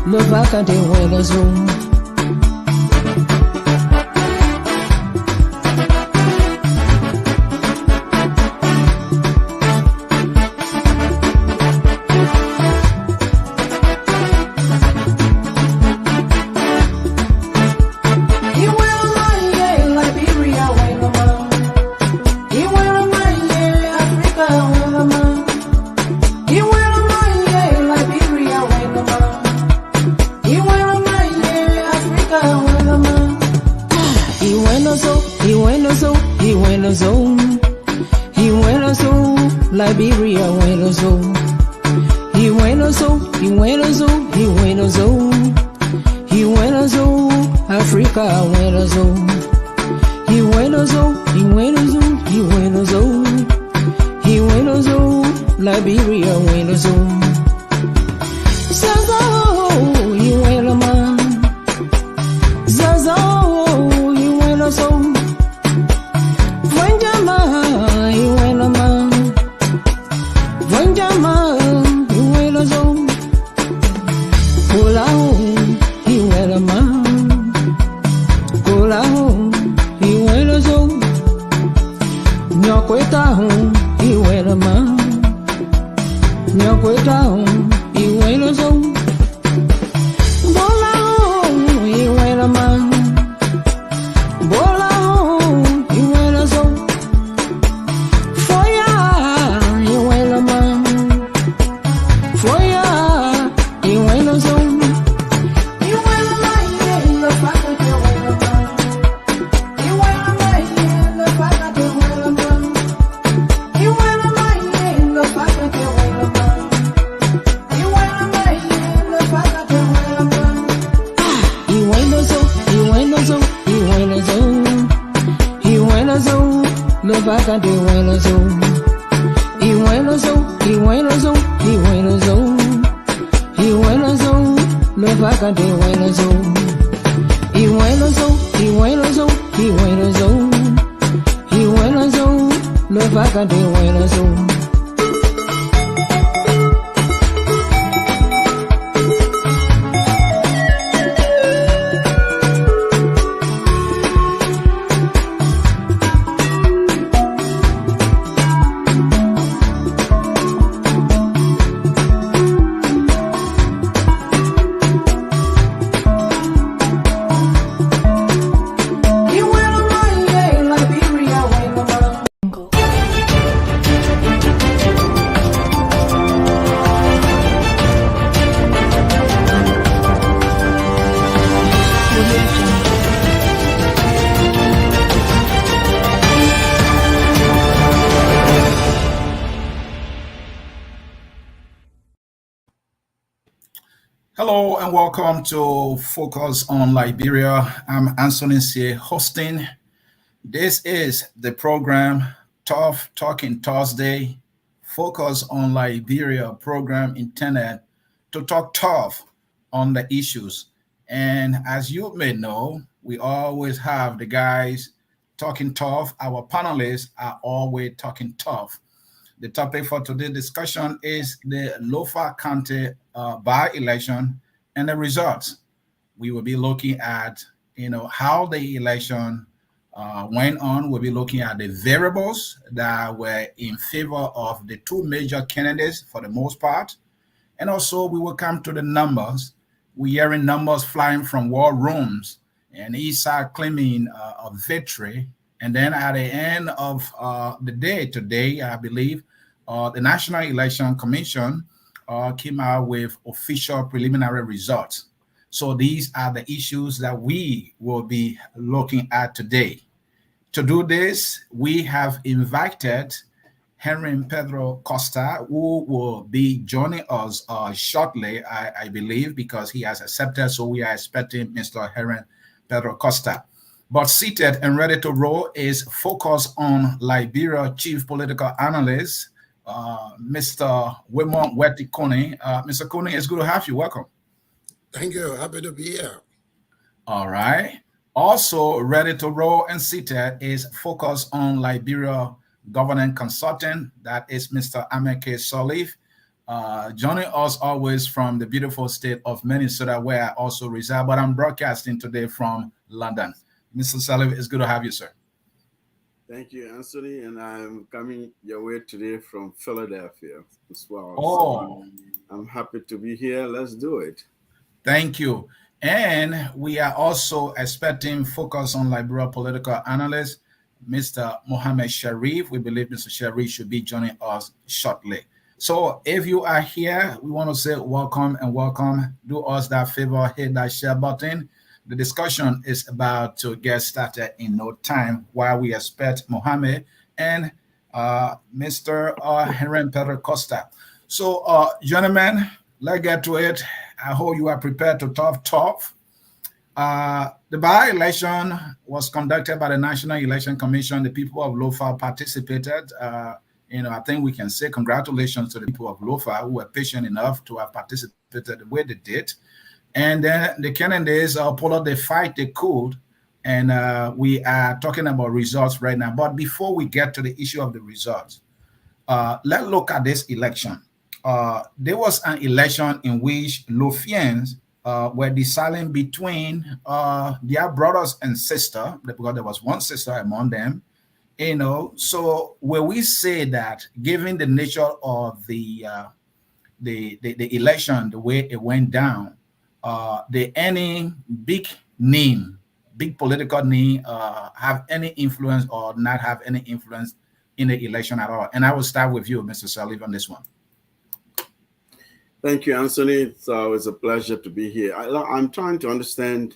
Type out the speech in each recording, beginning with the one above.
Lofa de Huelazo. Liberia, Huelazo. Huelazo, Africa, Huelazo. Huelazo, Liberia, Huelazo. Zazo, Huelama. Zazo, Huelazo. Wenjama, Huelama. Wenjama, Huelazo. Kulao, Huelama. Kulao, Huelazo. Nyokwetaho, Huelama. Nyokwetaho, Huelazo. Bolao, Huelama. Bolao, Huelazo. Foya, Huelama. Foya, Huelazo. Lofa de Huelazo. Lofa de Huelazo. Lofa de Huelazo. Hello and welcome to Focus on Liberia. I'm Anthony C. hosting. This is the program Tough Talking Thursday, Focus on Liberia program intended to talk tough on the issues. And as you may know, we always have the guys talking tough. Our panelists are always talking tough. The topic for today's discussion is the Lofa County by-election and the results. We will be looking at, how the election went on. We'll be looking at the variables that were in favor of the two major candidates for the most part. And also we will come to the numbers. We're hearing numbers flying from war rooms and Issa claiming a victory. And then at the end of the day today, I believe, the National Election Commission came out with official preliminary results. So these are the issues that we will be looking at today. To do this, we have invited Henry Pedro Costa, who will be joining us shortly, I believe, because he has accepted. So we are expecting Mr. Henry Pedro Costa. But seated and ready to roll is Focus on Liberia Chief Political Analyst, Mr. Wimon Weti Kone. Mr. Kone, it's good to have you. Welcome. Thank you. Happy to be here. All right. Also ready to roll and seated is Focus on Liberia governance consultant. That is Mr. Ameke Solif. Joining us always from the beautiful state of Minnesota, where I also reside, but I'm broadcasting today from London. Mr. Solif, it's good to have you, sir. Thank you, Anthony, and I'm coming your way today from Philadelphia as well. Oh, So I'm happy to be here. Let's do it. thank you. And we are also expecting focus on liberal political analyst, Mr. Mohammed Sharif. We believe Mr. Sharif should be joining us shortly. So if you are here, we want to say welcome and welcome. Do us that favor, hit that share button. The discussion is about to get started in no time while we expect Mohammed and Mr. Henry Pedro Costa. So, gentlemen, let's get to it. I hope you are prepared to talk. The by-election was conducted by the National Election Commission. The people of Lofa participated. I think we can say congratulations to the people of Lofa who were patient enough to have participated the way they did. And then the candidates pulled out the fight they could. And we are talking about results right now. But before we get to the issue of the results, let's look at this election. There was an election in which Lofians were deciding between their brothers and sister, because there was one sister among them. So when we say that, given the nature of the election, the way it went down, any big political name, have any influence or not have any influence in the election at all? And I will start with you, Mr. Salif, on this one. Thank you, Anthony. It's always a pleasure to be here. I'm trying to understand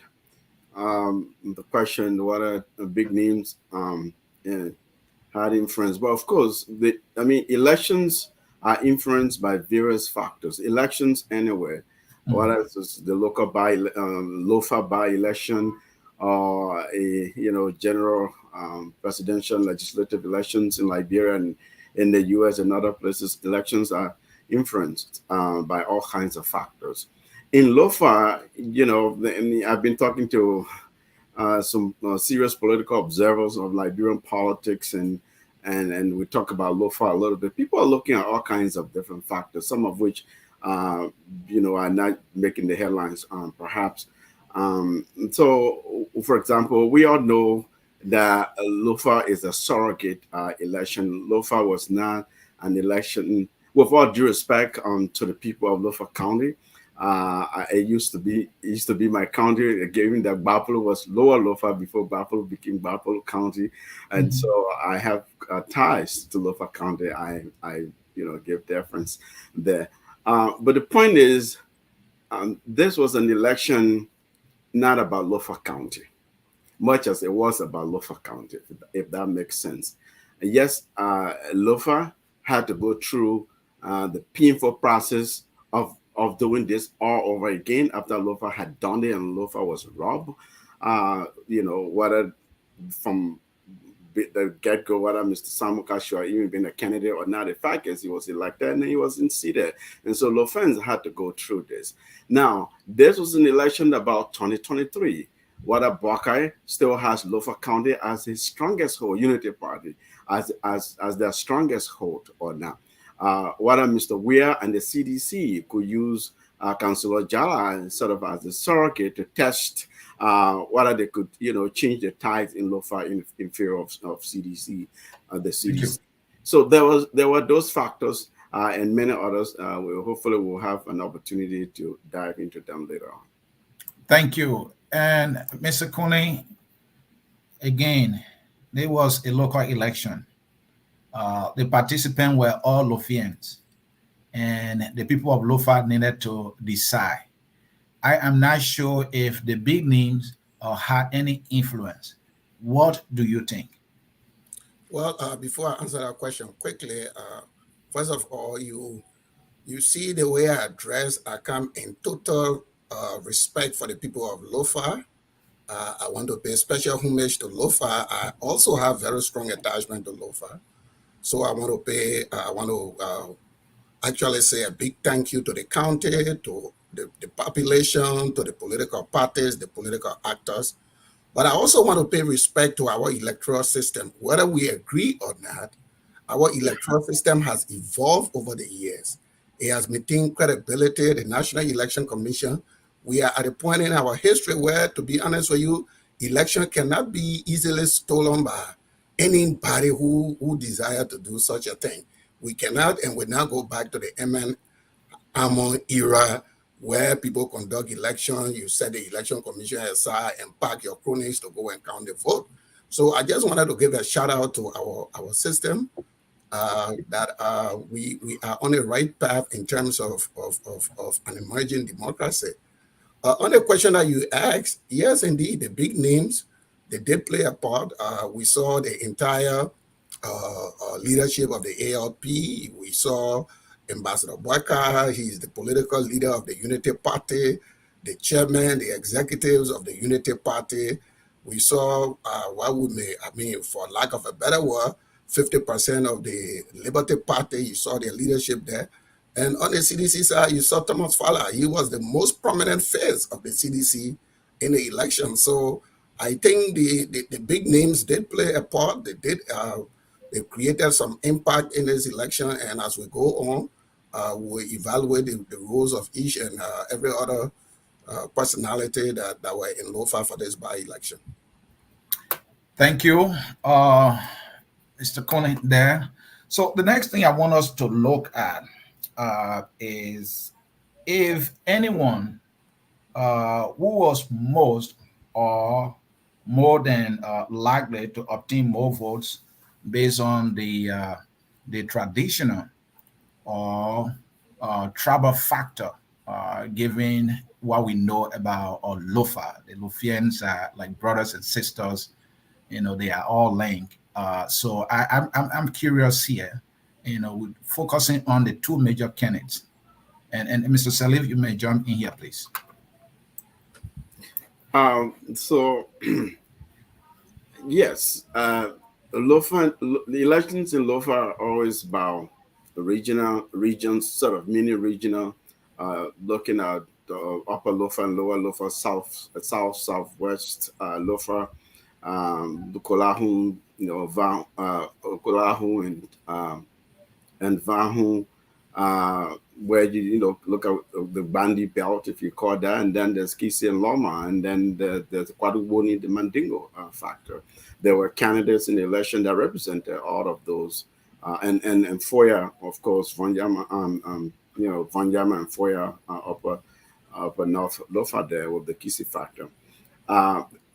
the question, what are big names had influence? But of course, elections are influenced by various factors. Elections anywhere, whether it's the local Lofa by-election or general presidential legislative elections in Liberia and in the U.S. and other places, elections are influenced by all kinds of factors. In Lofa, I've been talking to some serious political observers of Liberian politics, and we talk about Lofa a little bit. People are looking at all kinds of different factors, some of which are not making the headlines, perhaps. So, for example, we all know that Lofa is a surrogate election. Lofa was not an election. With all due respect to the people of Lofa County, it used to be my county, given that Buffalo was Lower Lofa before Buffalo became Buffalo County, and so I have ties to Lofa County. I give deference there. But the point is, this was an election not about Lofa County, much as it was about Lofa County, if that makes sense. And yes, Lofa had to go through the painful process of doing this all over again after Lofa had done it and Lofa was robbed. Whether from the get-go, whether Mr. Samuel Kashu even been a candidate or not, the fact is he was elected and he wasn't seated. And so Lofans had to go through this. Now, this was an election about 2023. Whether Buckeye still has Lofa County as his strongest hold, Unity Party, as their strongest hold or not. Whether Mr. Weir and the CDC could use Councillor Jala sort of as a surrogate to test whether they could, change the tides in Lofa in favor of CDC, the CDC. So there were those factors and many others. Hopefully we'll have an opportunity to dive into them later on. Thank you. And Mr. Cooney, again, there was a local election. The participants were all Lofians, and the people of Lofa needed to decide. I am not sure if the big names had any influence. What do you think? Well, before I answer that question quickly, first of all, you see the way I dress, I come in total respect for the people of Lofa. I want to pay special homage to Lofa. I also have very strong attachment to Lofa. So I want to actually say a big thank you to the county, to the population, to the political parties, the political actors. But I also want to pay respect to our electoral system. Whether we agree or not, Our electoral system has evolved over the years. It has maintained credibility. The National Election Commission, we are at a point in our history where, to be honest with you, election cannot be easily stolen by anybody who desire to do such a thing. We cannot and will not go back to the MN Amon era where people conduct election, you set the election commission aside and pack your cronies to go and count the vote. So I just wanted to give a shout out to our system that we are on the right path in terms of an emerging democracy. On the question that you asked, yes, indeed, the big names, they did play a part. We saw the entire leadership of the ALP. We saw Ambassador Boyka. He's the political leader of the Unity Party, the chairman, the executives of the Unity Party. We saw what we may, I mean, for lack of a better word, 50% of the Liberty Party. You saw their leadership there. And on the CDC side, you saw Thomas Fowler. He was the most prominent face of the CDC in the election. So I think the big names did play a part. They created some impact in this election. And as we go on, we evaluate the roles of each and every other personality that were in Lofa for this by-election. Thank you, Mr. Coney there. So the next thing I want us to look at is if anyone who was most or more than likely to obtain more votes based on the traditional or tribal factor, given what we know about Lofa. The Lufians are like brothers and sisters. You know, they are all linked. So I'm curious here. You know, focusing on the two major candidates. And Mr. Salif, you may jump in here, please. So yes, Lofa, the elections in Lofa are always about regions, sort of mini regional, looking at upper Lofa and lower Lofa, southwest Lofa, Bukolahu, Okolahu and Vahu, where you look at the Bandi belt, if you call that, and then there's Kisi and Loma, and then there's Kwaduboni, the Mandingo factor. There were candidates in the election that represented all of those, and Foya, of course, Vanyama, Vanyama and Foya, upper North Lofa there with the Kisi factor.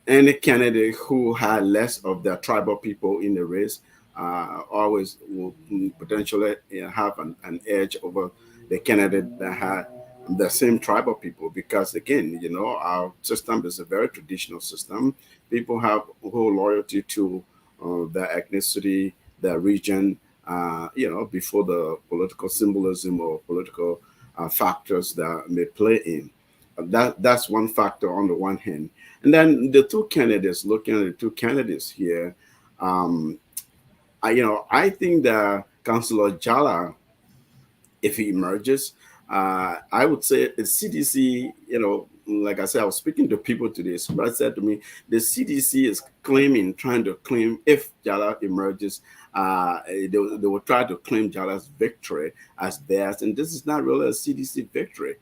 Any candidate who had less of the tribal people in the race always will potentially have an edge over the candidate that had the same tribal people, because again, our system is a very traditional system. People have whole loyalty to their ethnicity, their region, before the political symbolism or political factors that may play in. That's one factor on the one hand. And then the two candidates, looking at the two candidates here, I think that Councillor Jala, if he emerges, I would say the CDC, like I said, I was speaking to people today. Somebody said to me, the CDC is trying to claim if Jala emerges, they will try to claim Jala's victory as theirs. And this is not really a CDC victory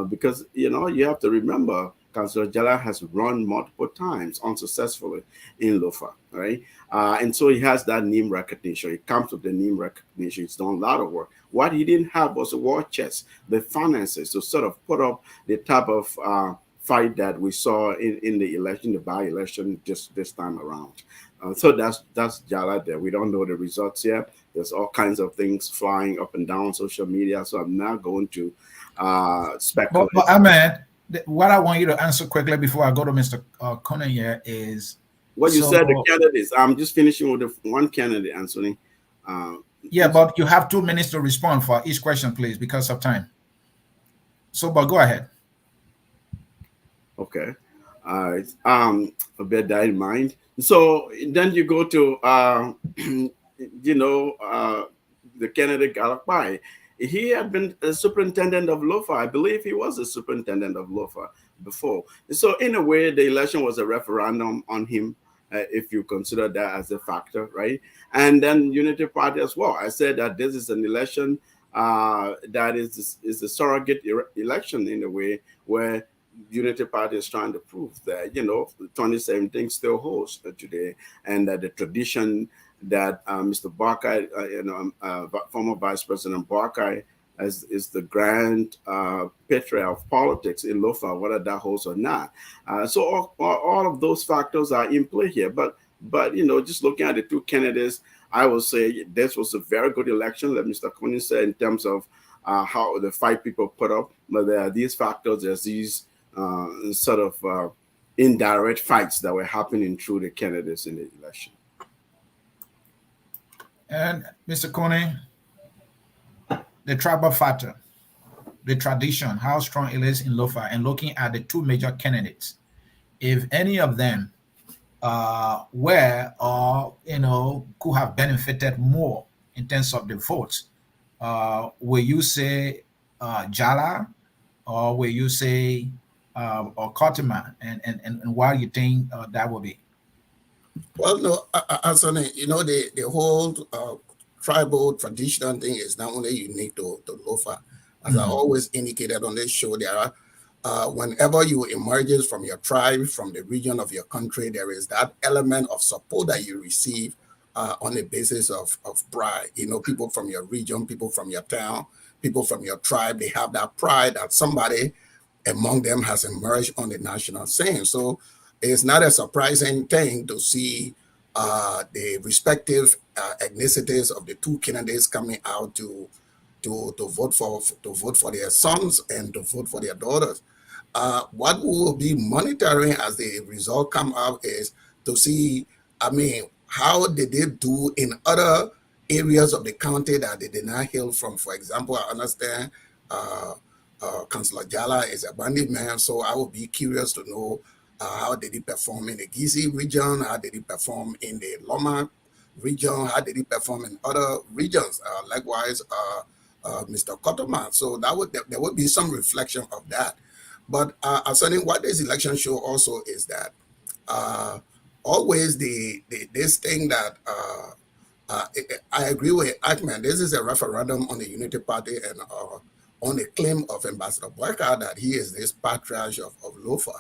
because, you have to remember, Councillor Jala has run multiple times unsuccessfully in Lofa, right? And so he has that name recognition. He comes with the name recognition. He's done a lot of work. What he didn't have was a war chest, the finances to sort of put up the type of fight that we saw in the election, the by-election, just this time around. So that's Jala there. We don't know the results yet. There's all kinds of things flying up and down social media. So I'm not going to speculate. But Ahmed, what I want you to answer quickly before I go to Mr. Conan here is what you said, the candidates. I'm just finishing with the one candidate, Anthony. Yeah, but you have 2 minutes to respond for each question, please, because of time. So, but go ahead. Okay. All right. I'll bear that in mind. So then you go to, the candidate Galapai. He had been a superintendent of Lofa. I believe he was a superintendent of Lofa before. So in a way, the election was a referendum on him, if you consider that as a factor, right? and then Unity Party as well. I said that this is an election that is a surrogate election in a way where Unity Party is trying to prove that 2017 still holds today, and that the tradition that Mr. Barkai, former Vice President Barkai, is the grand patriarch of politics in Lofa, whether that holds or not. So all of those factors are in play here. But just looking at the two candidates, I will say this was a very good election, like Mr. Kony said, in terms of how the fight people put up. But there are these factors, there's these sort of indirect fights that were happening through the candidates in the election. And Mr. Kony, the tribal factor, the tradition, how strong it is in Lofa, and looking at the two major candidates, if any of them were or could have benefited more in terms of the votes, will you say Jala, or will you say or Kotima, and why you think that will be? Well, no, Anthony, the whole tribal tradition thing is not only unique to Lofa. As I always indicated on this show, there are whenever you emerges from your tribe, from the region of your country, there is that element of support that you receive on the basis of pride. People from your region, people from your town, people from your tribe, they have that pride that somebody among them has emerged on the national scene. So it's not a surprising thing to see the respective ethnicities of the two candidates coming out to vote for their sons and to vote for their daughters. What we will be monitoring as the result come out is to see, how did they do in other areas of the county that they did not hail from. For example, I understand Councillor Jala is a bandit man, so I would be curious to know how did he perform in the Gizi region, how did he perform in the Loma region, how did he perform in other regions, likewise Mr. Kotoman. So there would be some reflection of that. But concerning what this election show also is that always this thing that I agree with Ackman. This is a referendum on the Unity Party and on the claim of Ambassador Boyka that he is this patriarch of Lofa.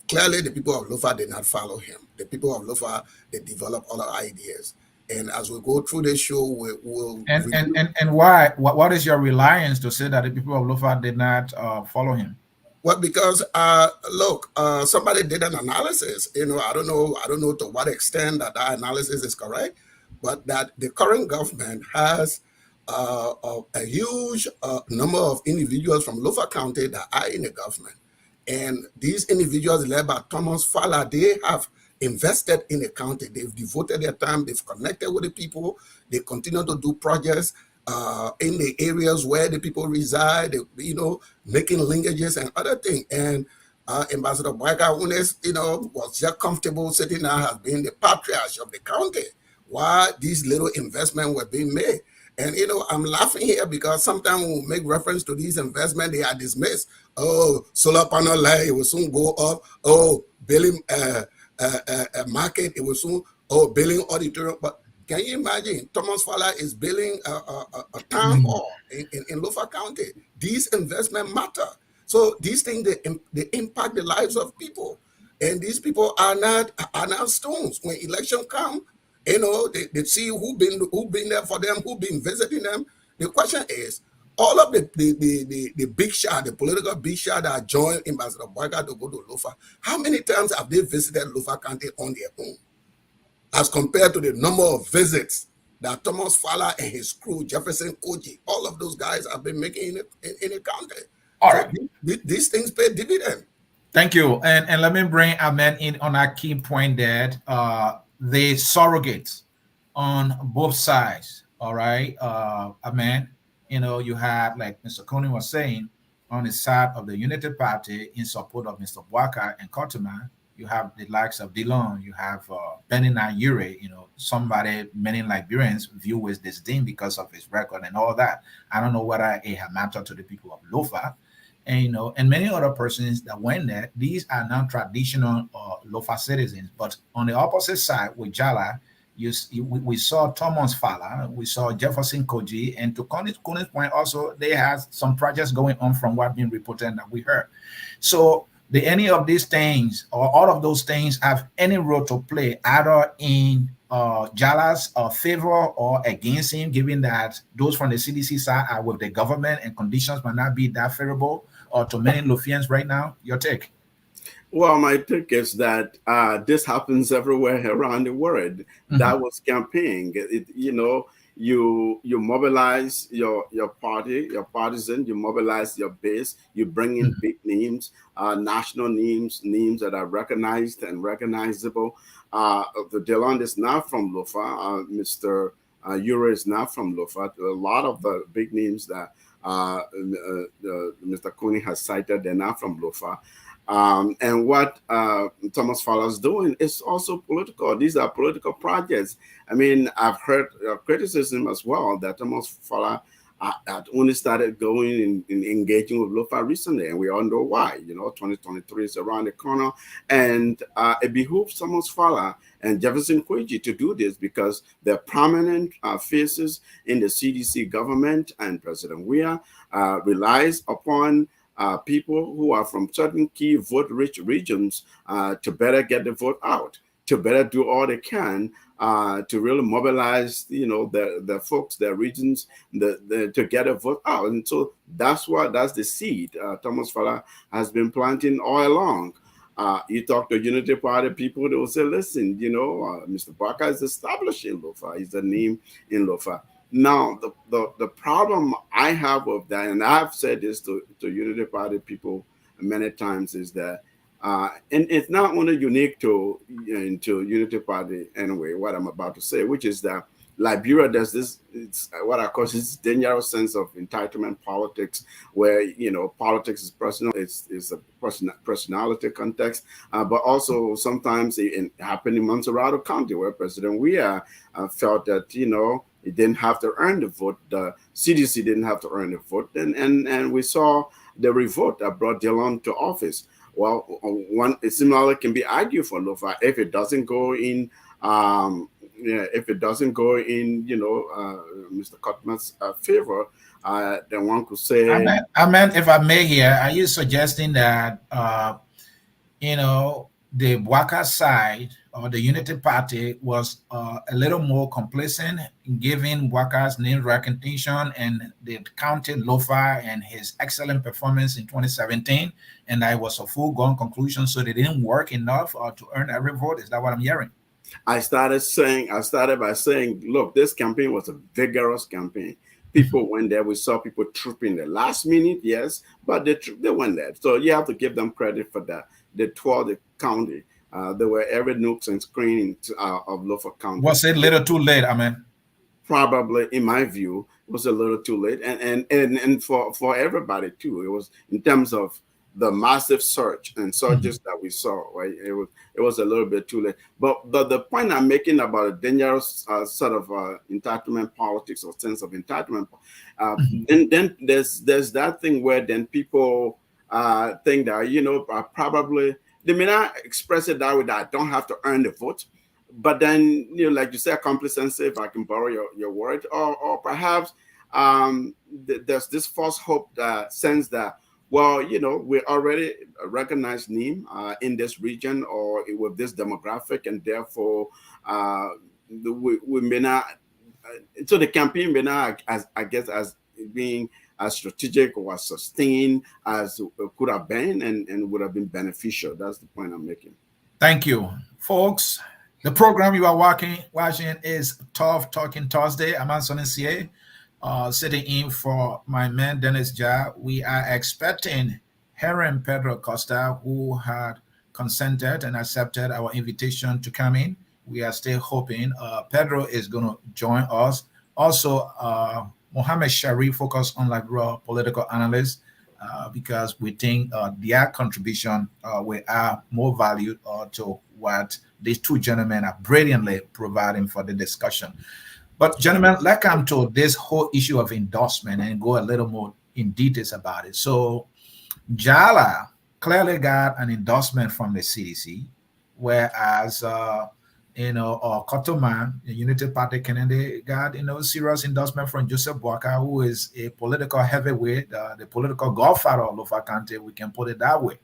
Clearly, the people of Lofa did not follow him. The people of Lofa, they develop other ideas. And as we go through this show, we'll and why? What is your reliance to say that the people of Lofa did not follow him? Well, because look, somebody did an analysis. I don't know to what extent that analysis is correct, but that the current government has a huge number of individuals from Lofa County that are in the government. And these individuals led by Thomas Fowler, they have invested in the county. They've devoted their time. They've connected with the people. They continue to do projects in the areas where the people reside, making linkages and other things. And Ambassador Boyka Unes, was just comfortable sitting there as being the patriarch of the county while these little investments were being made. And, I'm laughing here because sometimes when we make reference to these investments, they are dismissed. Oh, solar panel light, it will soon go up. Oh, building market, it will soon, building auditorium. But can you imagine, Thomas Fowler is building a town hall in Lofa County. These investments matter. So these things, they impact the lives of people. And these people are not stones. When election come, they see who been there for them, who been visiting them. The question is, all of the big shot, the political big shot that joined Ambassador Boyka to go to Lofa, how many times have they visited Lofa County on their own? As compared to the number of visits that Thomas Fowler and his crew, Jefferson Koji, all of those guys have been making in the county. All right. These things pay dividend. Thank you. And let me bring Ahmed in on a key point that the surrogates on both sides. All right. Ahmed, you had, like Mr. Kony was saying, on the side of the Unity Party in support of Mr. Boyka and Kotima, you have the likes of Dillon, you have Benina Ure, somebody many Liberians view with disdain because of his record and all that. I don't know whether it had mattered to the people of Lofa. And, and many other persons that went there, these are non-traditional Lofa citizens. But on the opposite side with Jala, We saw Thomas Fowler, we saw Jefferson Koji, and to Connie's point also, they had some projects going on from what being reported that we heard. So do any of these things or all of those things have any role to play either in Jala's favor or against him, given that those from the CDC side are with the government and conditions might not be that favorable or to many Lofians right now? Your take? Well, my take is that this happens everywhere around the world. That was campaigning. You mobilize your party, your partisan. You mobilize your base. You bring in big names, national names that are recognized and recognizable. The Delon is not from Lofa. Mr. Euro is not from Lofa. A lot of the big names that Mr. Cooney has cited, they're not from Lofa. And what Thomas Fowler is doing is also political. These are political projects. I mean, I've heard criticism as well that Thomas Fowler had only started going in engaging with Lofa recently, and we all know why. 2023 is around the corner, and it behooves Thomas Fowler and Jefferson Kweji to do this because they're prominent faces in the CDC government, and President Weah relies upon people who are from certain key vote-rich regions to better get the vote out, to better do all they can to really mobilize, the folks, their regions, to get a vote out. And so that's the seed Thomas Fowler has been planting all along. You talk to Unity Party people, they will say, listen, Mr. Barker is establishing Lofa. He's a name in Lofa. Now, the problem I have with that, and I've said this to Unity Party people many times, is that, and it's not only unique to Unity Party anyway, what I'm about to say, which is that Liberia does this, it's what I call this dangerous sense of entitlement politics, where, politics is personal, it's a personality context, but also sometimes it happened in Montserrat County, where President Weah felt that, he didn't have to earn the vote. The CDC didn't have to earn the vote. And we saw the revolt that brought Delon to office. Well, it similarly can be argued for Lofa if it doesn't go in, Mr. Cotman's favor, then one could say. I meant, if I may here, are you suggesting that, the Waka side or the Unity Party was a little more complacent in giving Waka's name recognition, and they counted Lofa and his excellent performance in 2017, and that was a foregone conclusion, so they didn't work enough to earn every vote? Is that what I'm hearing? I started by saying, look, this campaign was a vigorous campaign. People went there. We saw people trooping the last minute, yes, but they went there. So you have to give them credit for that. They toured the county. They were every nooks and crannies of Lofa County. Was it a little too late, Probably, in my view, it was a little too late, and for everybody too. It was, in terms of the massive surge and surges that we saw, right? It was a little bit too late. But the point I'm making about a dangerous sort of entitlement politics or sense of entitlement, then there's that thing where then people think that, probably they may not express it that way, that I don't have to earn the vote. But then, like you say, complacency, if I can borrow your word, or perhaps there's this false hope that sense that, well, we're already a recognized name in this region or with this demographic, and therefore we may not. So the campaign may not, as being as strategic or as sustained as it could have been, and would have been beneficial. That's the point I'm making. Thank you, folks. The program you are watching is Tough Talking Thursday. I'm Anson NCA. Sitting in for my man Dennis Ja. We are expecting Heron Pedro Costa, who had consented and accepted our invitation to come in. We are still hoping Pedro is going to join us. Also, Mohammed Sharif focused on Liberia political analysts because we think their contribution will add more value to what these two gentlemen are brilliantly providing for the discussion. But gentlemen, let's come to this whole issue of endorsement and go a little more in details about it. So Jala clearly got an endorsement from the CDC, whereas or Kotoman, the Unity Party candidate, got, serious endorsement from Joseph Boaka, who is a political heavyweight, the political godfather of Lofa County, we can put it that way.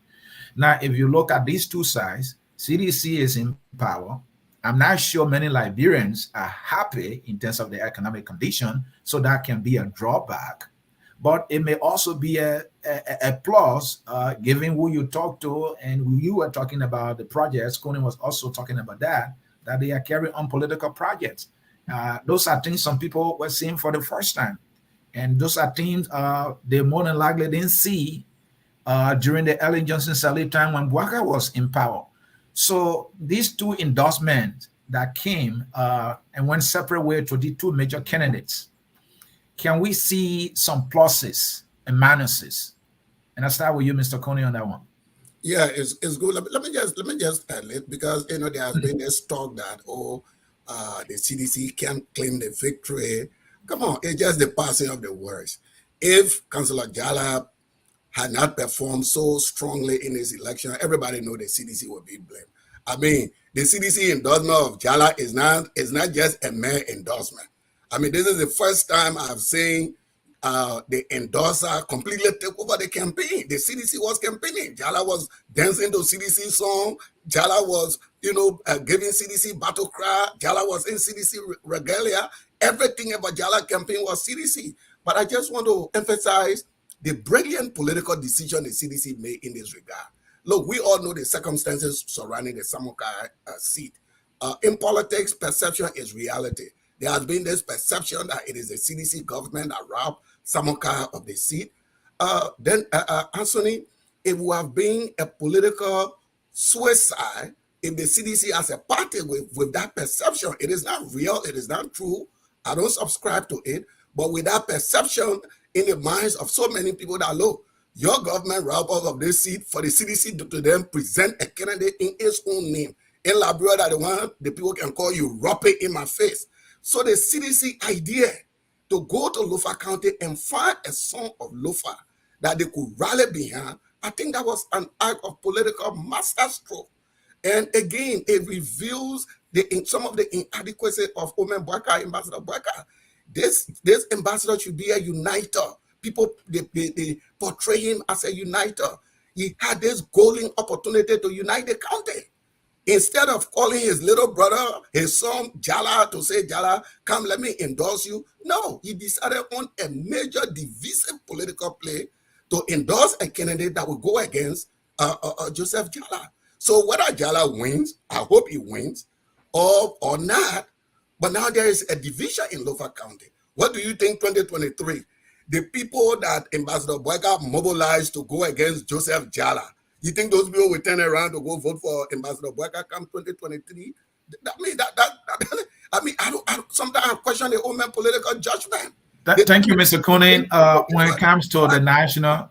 Now, if you look at these two sides, CDC is in power. I'm not sure many Liberians are happy in terms of the economic condition, so that can be a drawback. But it may also be a plus, given who you talk to, and who you were talking about the projects. Conan was also talking about that they are carrying on political projects. Those are things some people were seeing for the first time. And those are things they more than likely didn't see during the Ellen Johnson Sirleaf time when Bouaka was in power. So these two endorsements that came and went separate ways to the two major candidates, can we see some pluses and minuses? And I'll start with you, Mr. Coney, on that one. Yeah, it's good. Let me just add it, because there has been this talk that the CDC can't claim the victory. Come on, it's just the passing of the words. If Councillor Jala had not performed so strongly in his election, everybody know the CDC would be blamed. I mean, the CDC endorsement of Jala is not just a mere endorsement. I mean, this is the first time I've seen the endorser completely take over the campaign. The CDC was campaigning. Jala was dancing to CDC song. Jala was, giving CDC battle cry. Jala was in CDC regalia. Everything about Jala campaign was CDC. But I just want to emphasize the brilliant political decision the CDC made in this regard. Look, we all know the circumstances surrounding the Samokai seat. In politics, perception is reality. There has been this perception that it is the CDC government that robbed Samokai of the seat. Then, Anthony, it would have been a political suicide if the CDC as a party with that perception. It is not real. It is not true. I don't subscribe to it. But with that perception in the minds of so many people that, look, your government robbed us of this seat for the CDC to then present a candidate in its own name. In Liberia, that the people can call you Rope in my face. So the CDC idea to go to Lofa County and find a son of Lofa that they could rally behind, I think that was an act of political masterstroke. And again, it reveals some of the inadequacy of Omen Bouaka, Ambassador Bouaka. This ambassador should be a uniter. People, they portray him as a uniter. He had this golden opportunity to unite the county. Instead of calling his little brother, his son, Jala, to say, Jala, come, let me endorse you. No, he decided on a major divisive political play to endorse a candidate that will go against Joseph Jala. So whether Jala wins, I hope he wins, or not, but now there is a division in Lofa County. What do you think 2023? The people that Ambassador Bouaka mobilized to go against Joseph Jala, you think those people will turn around to go vote for Ambassador Bouaka come 2023? Sometimes I question the old man political judgment. Thank you, Mr. Kunin. When it comes to the national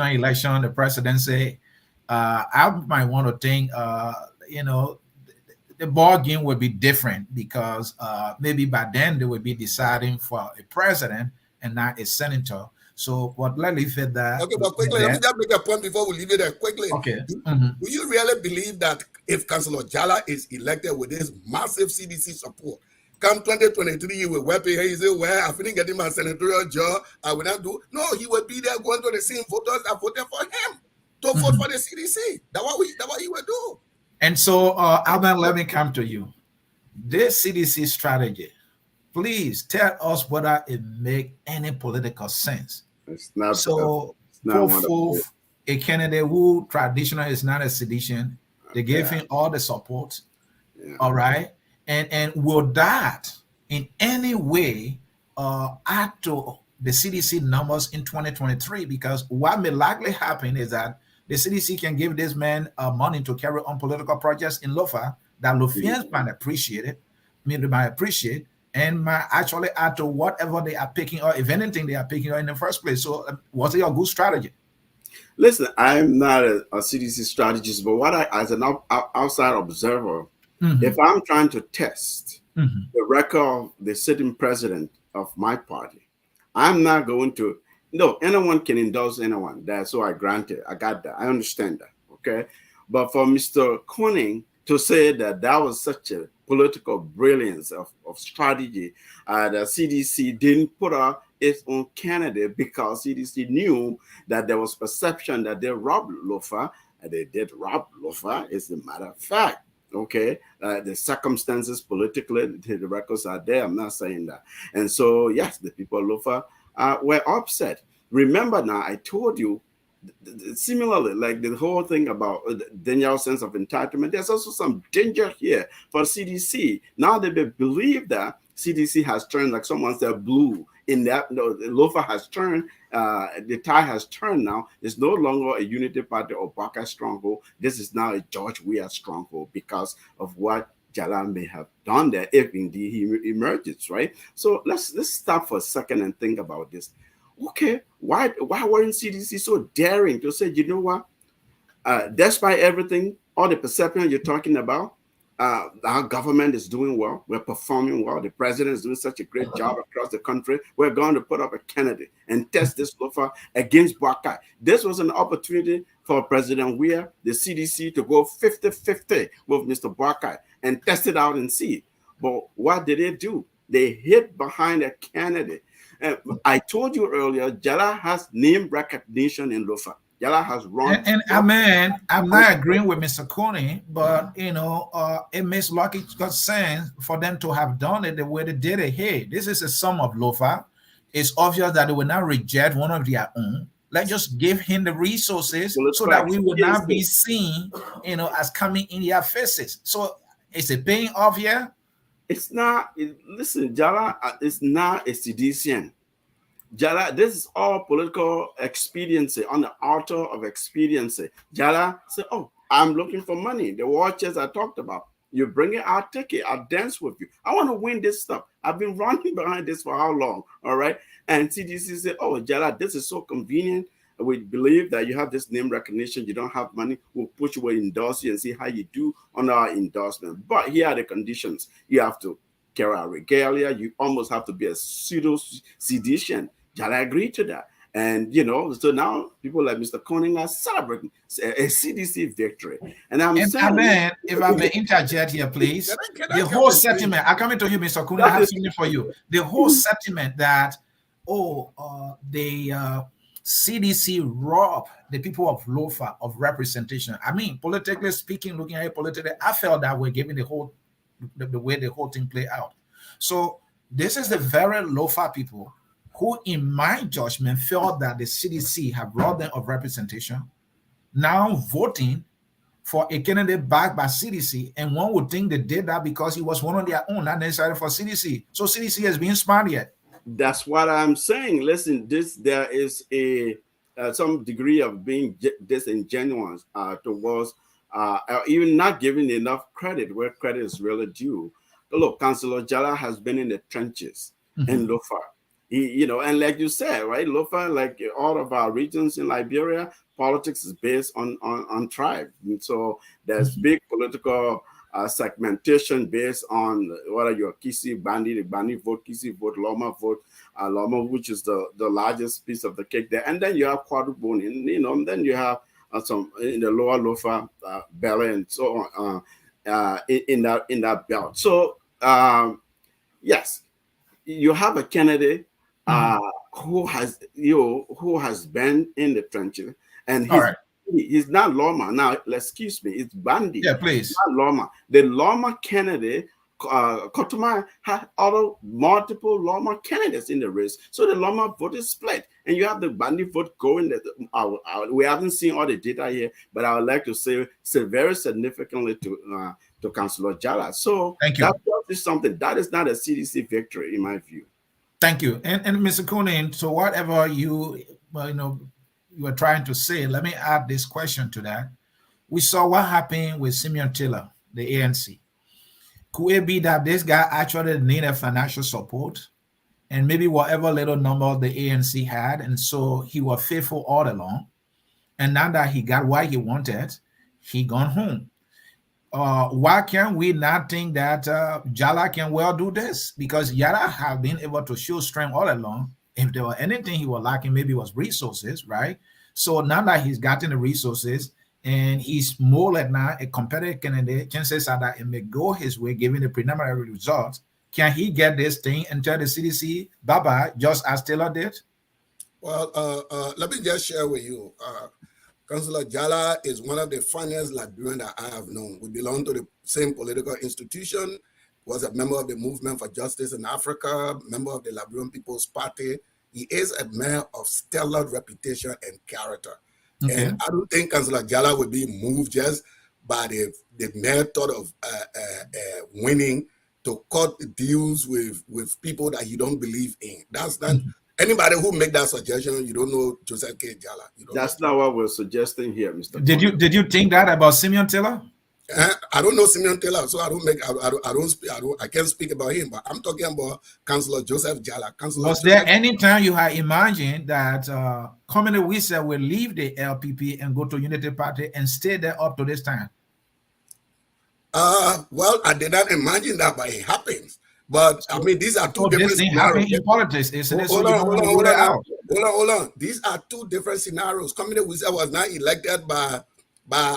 election, the presidency, I might want to think, the ball game would be different, because maybe by then they would be deciding for a president and not a senator. So, but let me fit that. Okay, but quickly, let me just make a point before we leave it there quickly. Okay. Do you really believe that if Councillor Jala is elected with this massive CDC support, come 2023, he will wear here, he say, well, I didn't get him a senatorial job, I will not do. No, he will be there going to the same voters that voted for him to vote for the CDC. That's what he will do. And so, Alban, let me come to you. This CDC strategy, please tell us whether it makes any political sense. It's not. So, for a candidate who traditionally is not a sedition, they gave him all the support. Yeah. All right. And will that in any way add to the CDC numbers in 2023? Because what may likely happen is that the CDC can give this man money to carry on political projects in Lofa that Lofians might appreciate it, they might appreciate, and might actually add to whatever they are picking, or if anything they are picking in the first place. So was it a good strategy? Listen, I'm not a CDC strategist, but as an outside observer, if I'm trying to test the record of the sitting president of my party, I'm not going to. No, anyone can endorse anyone. So I grant it. I got that. I understand that. Okay. But for Mr. Koenig to say that that was such a political brilliance of strategy. The CDC didn't put out its own candidate because CDC knew that there was perception that they robbed Lofa, and they did rob Lofa, as a matter of fact. Okay, the circumstances politically, the records are there. I'm not saying that. And so, yes, the people of Lofa were upset. Remember now, I told you, similarly, like the whole thing about Daniel's sense of entitlement, there's also some danger here for CDC. Now they believe that CDC has turned, like someone said, blue. In that, no, Lofa has turned, the tide has turned now. It's no longer a unity party or Baka stronghold. This is now a George Weah stronghold because of what Jala may have done there, if indeed he emerges, right? So let's stop for a second and think about this. Okay, why weren't CDC so daring to say, you know what, despite everything, all the perception you're talking about, our government is doing well, we're performing well, the president is doing such a great job across the country, we're going to put up a candidate and test this Lofa against Buckeye. This was an opportunity for President Weah, the CDC, to go 50-50 with Mr. Buckeye and test it out and see. But what did they do? They hid behind a candidate. I told you earlier, Jala has name recognition in Lofa. Jala has run. And I mean, I'm not agreeing with Mr. Cooney, but it makes logical sense for them to have done it the way they did it. Hey, this is a sum of Lofa. It's obvious that they will not reject one of their own. Let's just give him the resources so that we will not be seen, as coming in their faces. So is it paying off here? It's not. Listen, Jala is not a seditian. Jala, this is all political expediency on the altar of expediency. Jala said, "Oh, I'm looking for money. The watches I talked about. You bring it, I'll take it. I'll dance with you. I want to win this stuff. I've been running behind this for how long? All right." And CDC said, "Oh, Jala, this is so convenient. We believe that you have this name recognition. You don't have money. We'll put you, we'll endorse you and see how you do on our endorsement. But here are the conditions. You have to carry out regalia. You almost have to be a pseudo seditian." Jala agreed to that. And, so now people like Mr. Coning are celebrating a CDC victory. And I'm saying, if I may interject here, please, the whole sentiment, I'm coming to you, Mr. Coning, I have something for you. The whole sentiment that, the CDC robbed the people of Lofa of representation. I mean, politically speaking, looking at it politically, I felt that way given the way the whole thing played out. So this is the very Lofa people who, in my judgment, felt that the CDC have robbed them of representation, now voting for a candidate backed by CDC. And one would think they did that because he was one of their own, not necessarily for CDC. So CDC has been smart yet. That's what I'm saying. Listen, there is some degree of being disingenuous towards even not giving enough credit where credit is really due. Look, Councillor Jala has been in the trenches in Lofa. And like you said, right, Lofa, like all of our regions in Liberia, politics is based on tribe. And so there's big political segmentation based on what are your Kisi Bandi, the Bandi vote, Kisi vote, Loma vote, Loma, which is the largest piece of the cake there. And then you have Quadrubone, and then you have some in the lower Lofa belly and so on in that belt. So yes, you have a candidate who has been in the trenches, and he's not Loma. Now, excuse me, it's Bandi. Yeah, please. It's not Loma. The Loma candidate, Kotuma, had other multiple Loma candidates in the race. So the Loma vote is split, and you have the Bandi vote going. We haven't seen all the data here, but I would like to say very significantly to Councillor Jala. So thank you. That is something that is not a CDC victory in my view. Thank you. And Mr. Cooney, so whatever you were trying to say, let me add this question to that. We saw what happened with Simeon Taylor, the ANC. Could it be that this guy actually needed financial support and maybe whatever little number the ANC had, and so he was faithful all along, and now that he got what he wanted, he gone home? Why can't we not think that Jala can well do this? Because Jala have been able to show strength all along. If there were anything he was lacking, maybe it was resources, right? So now that he's gotten the resources and he's more like now a competitive candidate, chances are that it may go his way given the preliminary results. Can he get this thing and tell the CDC bye-bye, just as Taylor did? Well, let me just share with you. Councillor Jala is one of the finest Liberians that I have known. We belong to the same political institution, was a member of the Movement for Justice in Africa, member of the Liberian People's Party. He is a man of stellar reputation and character. Okay. And I don't think Councillor Jala would be moved just by the mere thought of winning to cut deals with people that you don't believe in. That's not anybody who make that suggestion. You don't know Joseph K. Jala. That's not what we're suggesting here, Mr. Did you think that about Simeon Taylor? I don't know Simeon Taylor, so I can't speak about him. But I'm talking about Councillor Joseph Jala. Was there any time you had imagined that Communist Wisa will leave the LPP and go to Unity Party and stay there up to this time? Well, I did not imagine that, but it happens. But I mean, these are two different scenarios. In politics, isn't it? Hold on. These are two different scenarios. Communist Wisa was not elected by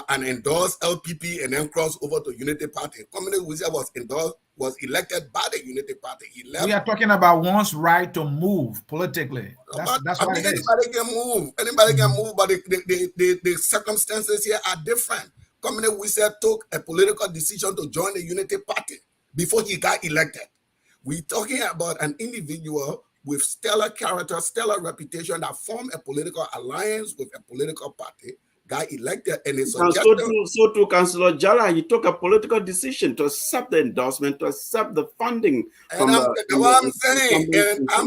an endorsed LPP and then crossed over to Unity Party. Communist Wisa was elected by the Unity Party. He left. We are talking about one's right to move politically. That's what it is. Anybody can move. Anybody can move, but the circumstances here are different. Communist Wisa took a political decision to join the Unity Party before he got elected. We're talking about an individual with stellar character, stellar reputation that formed a political alliance with a political party, got elected, and it's so too, Councillor Jala, he took a political decision to accept the endorsement, to accept the funding. And I'm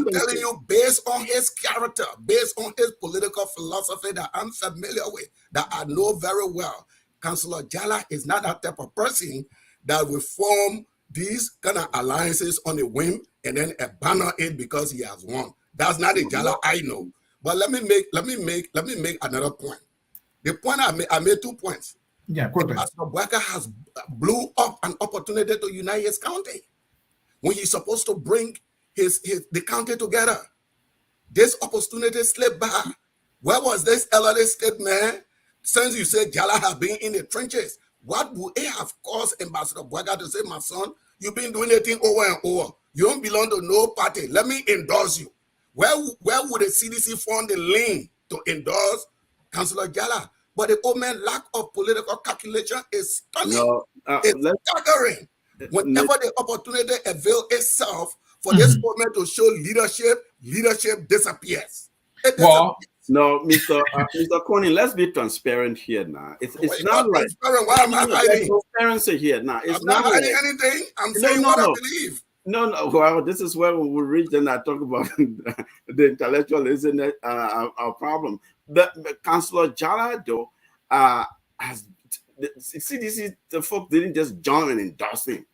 telling you, based on his character, based on his political philosophy that I'm familiar with, that I know very well, Councillor Jala is not that type of person that will form these kind of alliances on a whim and then banner it because he has won. That's not the Jala I know. But let me make another point. The point I made 2 points. Yeah, quickly. Pastor Bwaka has blew up an opportunity to unite his county when he's supposed to bring the county together. This opportunity slipped by. Where was this elderly state man? Since you said Jala have been in the trenches, what would it have caused Ambassador Bwaka to say, my son, you've been doing anything over and over. You don't belong to no party. Let me endorse you. Where would the CDC fund the link to endorse Councillor Jala? But the old man lack of political calculation is stunning. It's staggering. Whenever the opportunity avails itself for this old man to show leadership disappears. No, Mr. Coney, let's be transparent here now. It's not right. Why am I hiding? Transparency here now. I'm not hiding anything. I'm saying what I believe. No. Well, this is where we will reach and I talk about the intellectual, isn't it? Our problem. The Councillor Jala, though, has the CDC, the folks didn't just join and endorse him.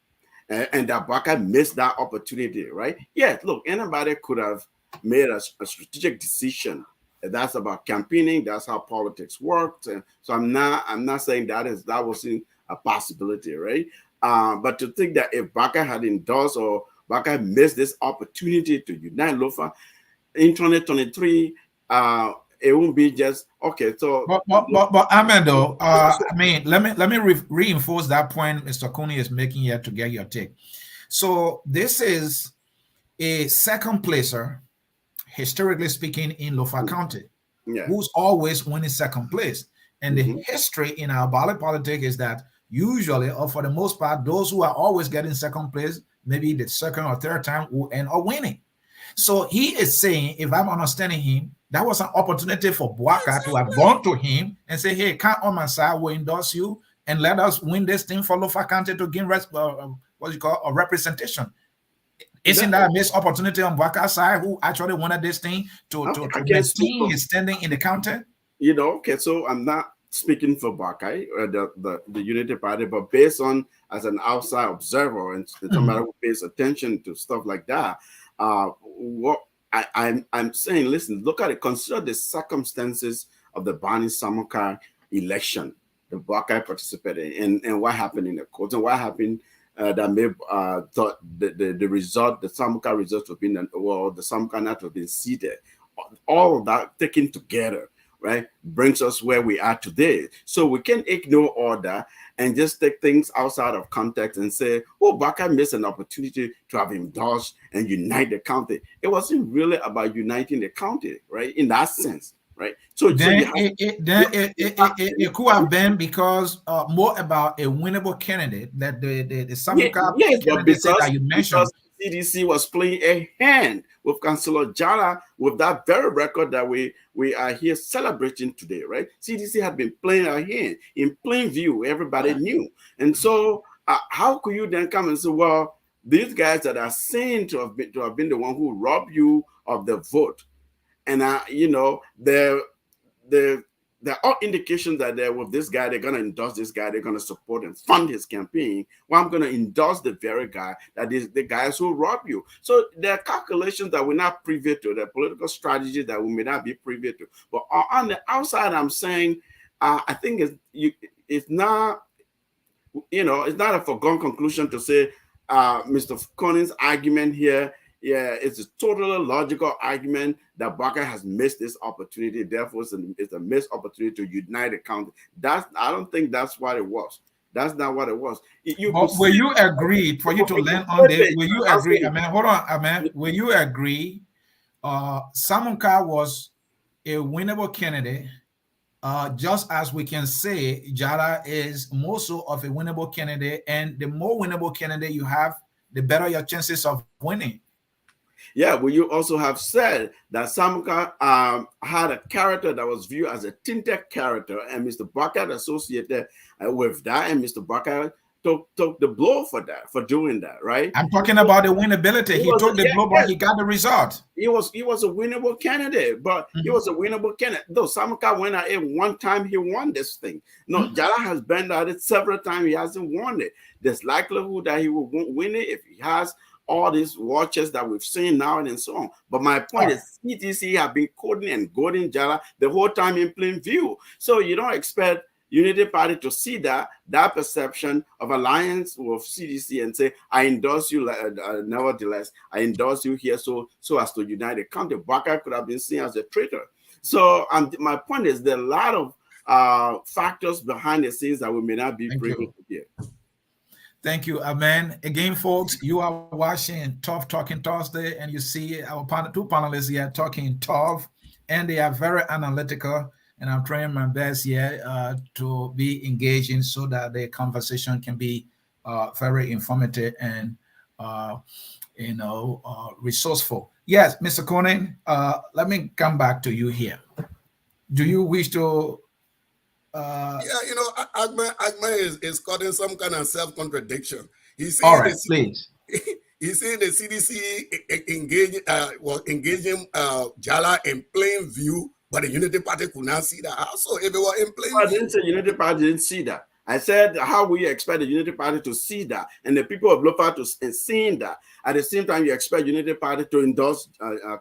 And that Bwaka missed that opportunity, right? Yeah, look, anybody could have made a strategic decision. That's about campaigning. That's how politics works. And so I'm not saying that wasn't a possibility, right? But to think that if Bwaka had endorsed or Bwaka missed this opportunity to unite Lofa in 2023, it won't be just okay. So, but Amendo, I mean, let me reinforce that point Mr. Coney is making here to get your take. So this is a second placer, historically speaking, in Lofa County, who's always winning second place. And the history in our ballot politics is that usually, or for the most part, those who are always getting second place, maybe the second or third time, will end up winning. So he is saying, if I'm understanding him, that was an opportunity for Bwaka to have gone to him and say, hey, come on my side, we'll endorse you and let us win this thing for Lofa County to gain a representation. Isn't that a missed opportunity on Bwaka's side, who actually wanted this thing to maintain his standing in the county? So I'm not speaking for Bwaka or the Unity Party, but based on as an outside observer and somebody who pays attention to stuff like that, what I'm saying, listen, look at it, consider the circumstances of the Bani Samuka election, the Bwaka participated in, and what happened in the courts, and what happened that made thought the result, the Samuka result have been, the Samuka not have been seated. All of that taken together, right, brings us where we are today. So we can ignore all that and just take things outside of context and say, oh, Baka missed an opportunity to have endorsed and unite the county. It wasn't really about uniting the county, right, in that sense, right? So it could have been because more about a winnable candidate that the Samuka yes, but candidate said that you mentioned. because CDC was playing a hand with Councillor Jala with that very record that we are here celebrating today, right? CDC had been playing a hand in plain view. Everybody knew. And so how could you then come and say, well, these guys that are saying to have been the one who robbed you of the vote, and you know, there are indications that with this guy, they're going to endorse this guy, they're going to support and fund his campaign. Well, I'm going to endorse the very guy that is the guys who rob you. So there are calculations that we're not privy to, the political strategies that we may not be privy to. But on the outside, I'm saying, I think it's not, you know, it's not a foregone conclusion to say Mr. Conan's argument here, yeah, it's a totally logical argument that Baka has missed this opportunity. Therefore, it's a missed opportunity to unite the county. I don't think that's what it was. That's not what it was. Will you agree, for you to land on this, will you agree, I mean, hold on, I mean, will you agree Samunka was a winnable candidate, just as we can say Jara is more so of a winnable candidate, and the more winnable candidate you have, the better your chances of winning. Yeah, well, you also have said that Samuka had a character that was viewed as a tinted character, and Mr. Baka associated with that, and Mr. Baka took the blow for that, for doing that, right? I'm talking about the winnability. He took the blow, but he got the result. He was a winnable candidate, but he was a winnable candidate. Though Samuka went at it one time, he won this thing. No, Jala has been at it several times, he hasn't won it. There's likelihood that he will win it if he has all these watches that we've seen now and so on. But my point is CTC have been coding and goading Jala the whole time in plain view. So you don't expect Unity Party to see that perception of alliance with CDC and say, I endorse you, nevertheless, I endorse you here so as to unite the county. Baka could have been seen as a traitor. So my point is there are a lot of factors behind the scenes that we may not be privy to here. Thank you, Amen. Again, folks, you are watching Tough Talking Thursday, and you see our two panelists here talking tough, and they are very analytical, and I'm trying my best here to be engaging so that the conversation can be very informative and, resourceful. Yes, Mr. Conan, let me come back to you here. Do you wish to Agma is caught in some kind of self-contradiction. He's saying please. He's saying the CDC engaging Jala in plain view, but the Unity Party could not see that. So if it were in plain view, I didn't say Unity Party didn't see that. I said, how will you expect the Unity Party to see that, and the people of Lofa to seeing that? At the same time, you expect Unity Party to endorse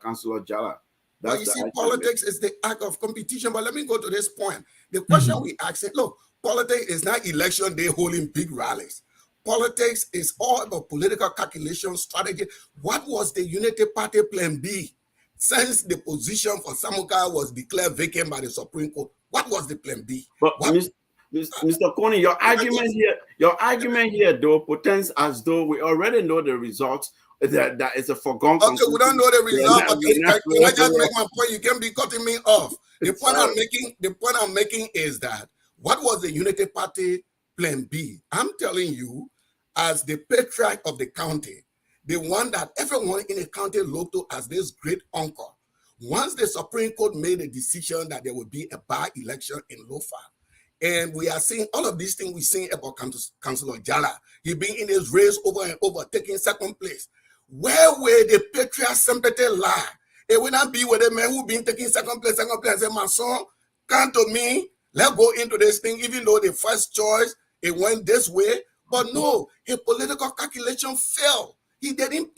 Councillor Jala. But you see, politics is the act of competition. But let me go to this point. The question we ask it, look, politics is not election day holding big rallies. Politics is all about political calculation, strategy. What was the Unity Party plan B? Since the position for Samuka was declared vacant by the Supreme Court, what was the plan B? But Mr. Coney, your argument here, though, pretends as though we already know the results. That is a foregone. Okay, we don't know the result. Can I just make my point? You can't be cutting me off. The point I'm making is that what was the Unity Party plan B? I'm telling you, as the patriarch of the county, the one that everyone in the county looked to as this great uncle. Once the Supreme Court made a decision that there would be a by-election in Lofa, and we are seeing all of these things we're seeing about Councillor Jala. He's been in this race over and over, taking second place. Where were the patriot sympathy lie? It will not be with the man who been taking second place, and say, my son, come to me, let's go into this thing, even though the first choice, it went this way. But no, his political calculation failed. He didn't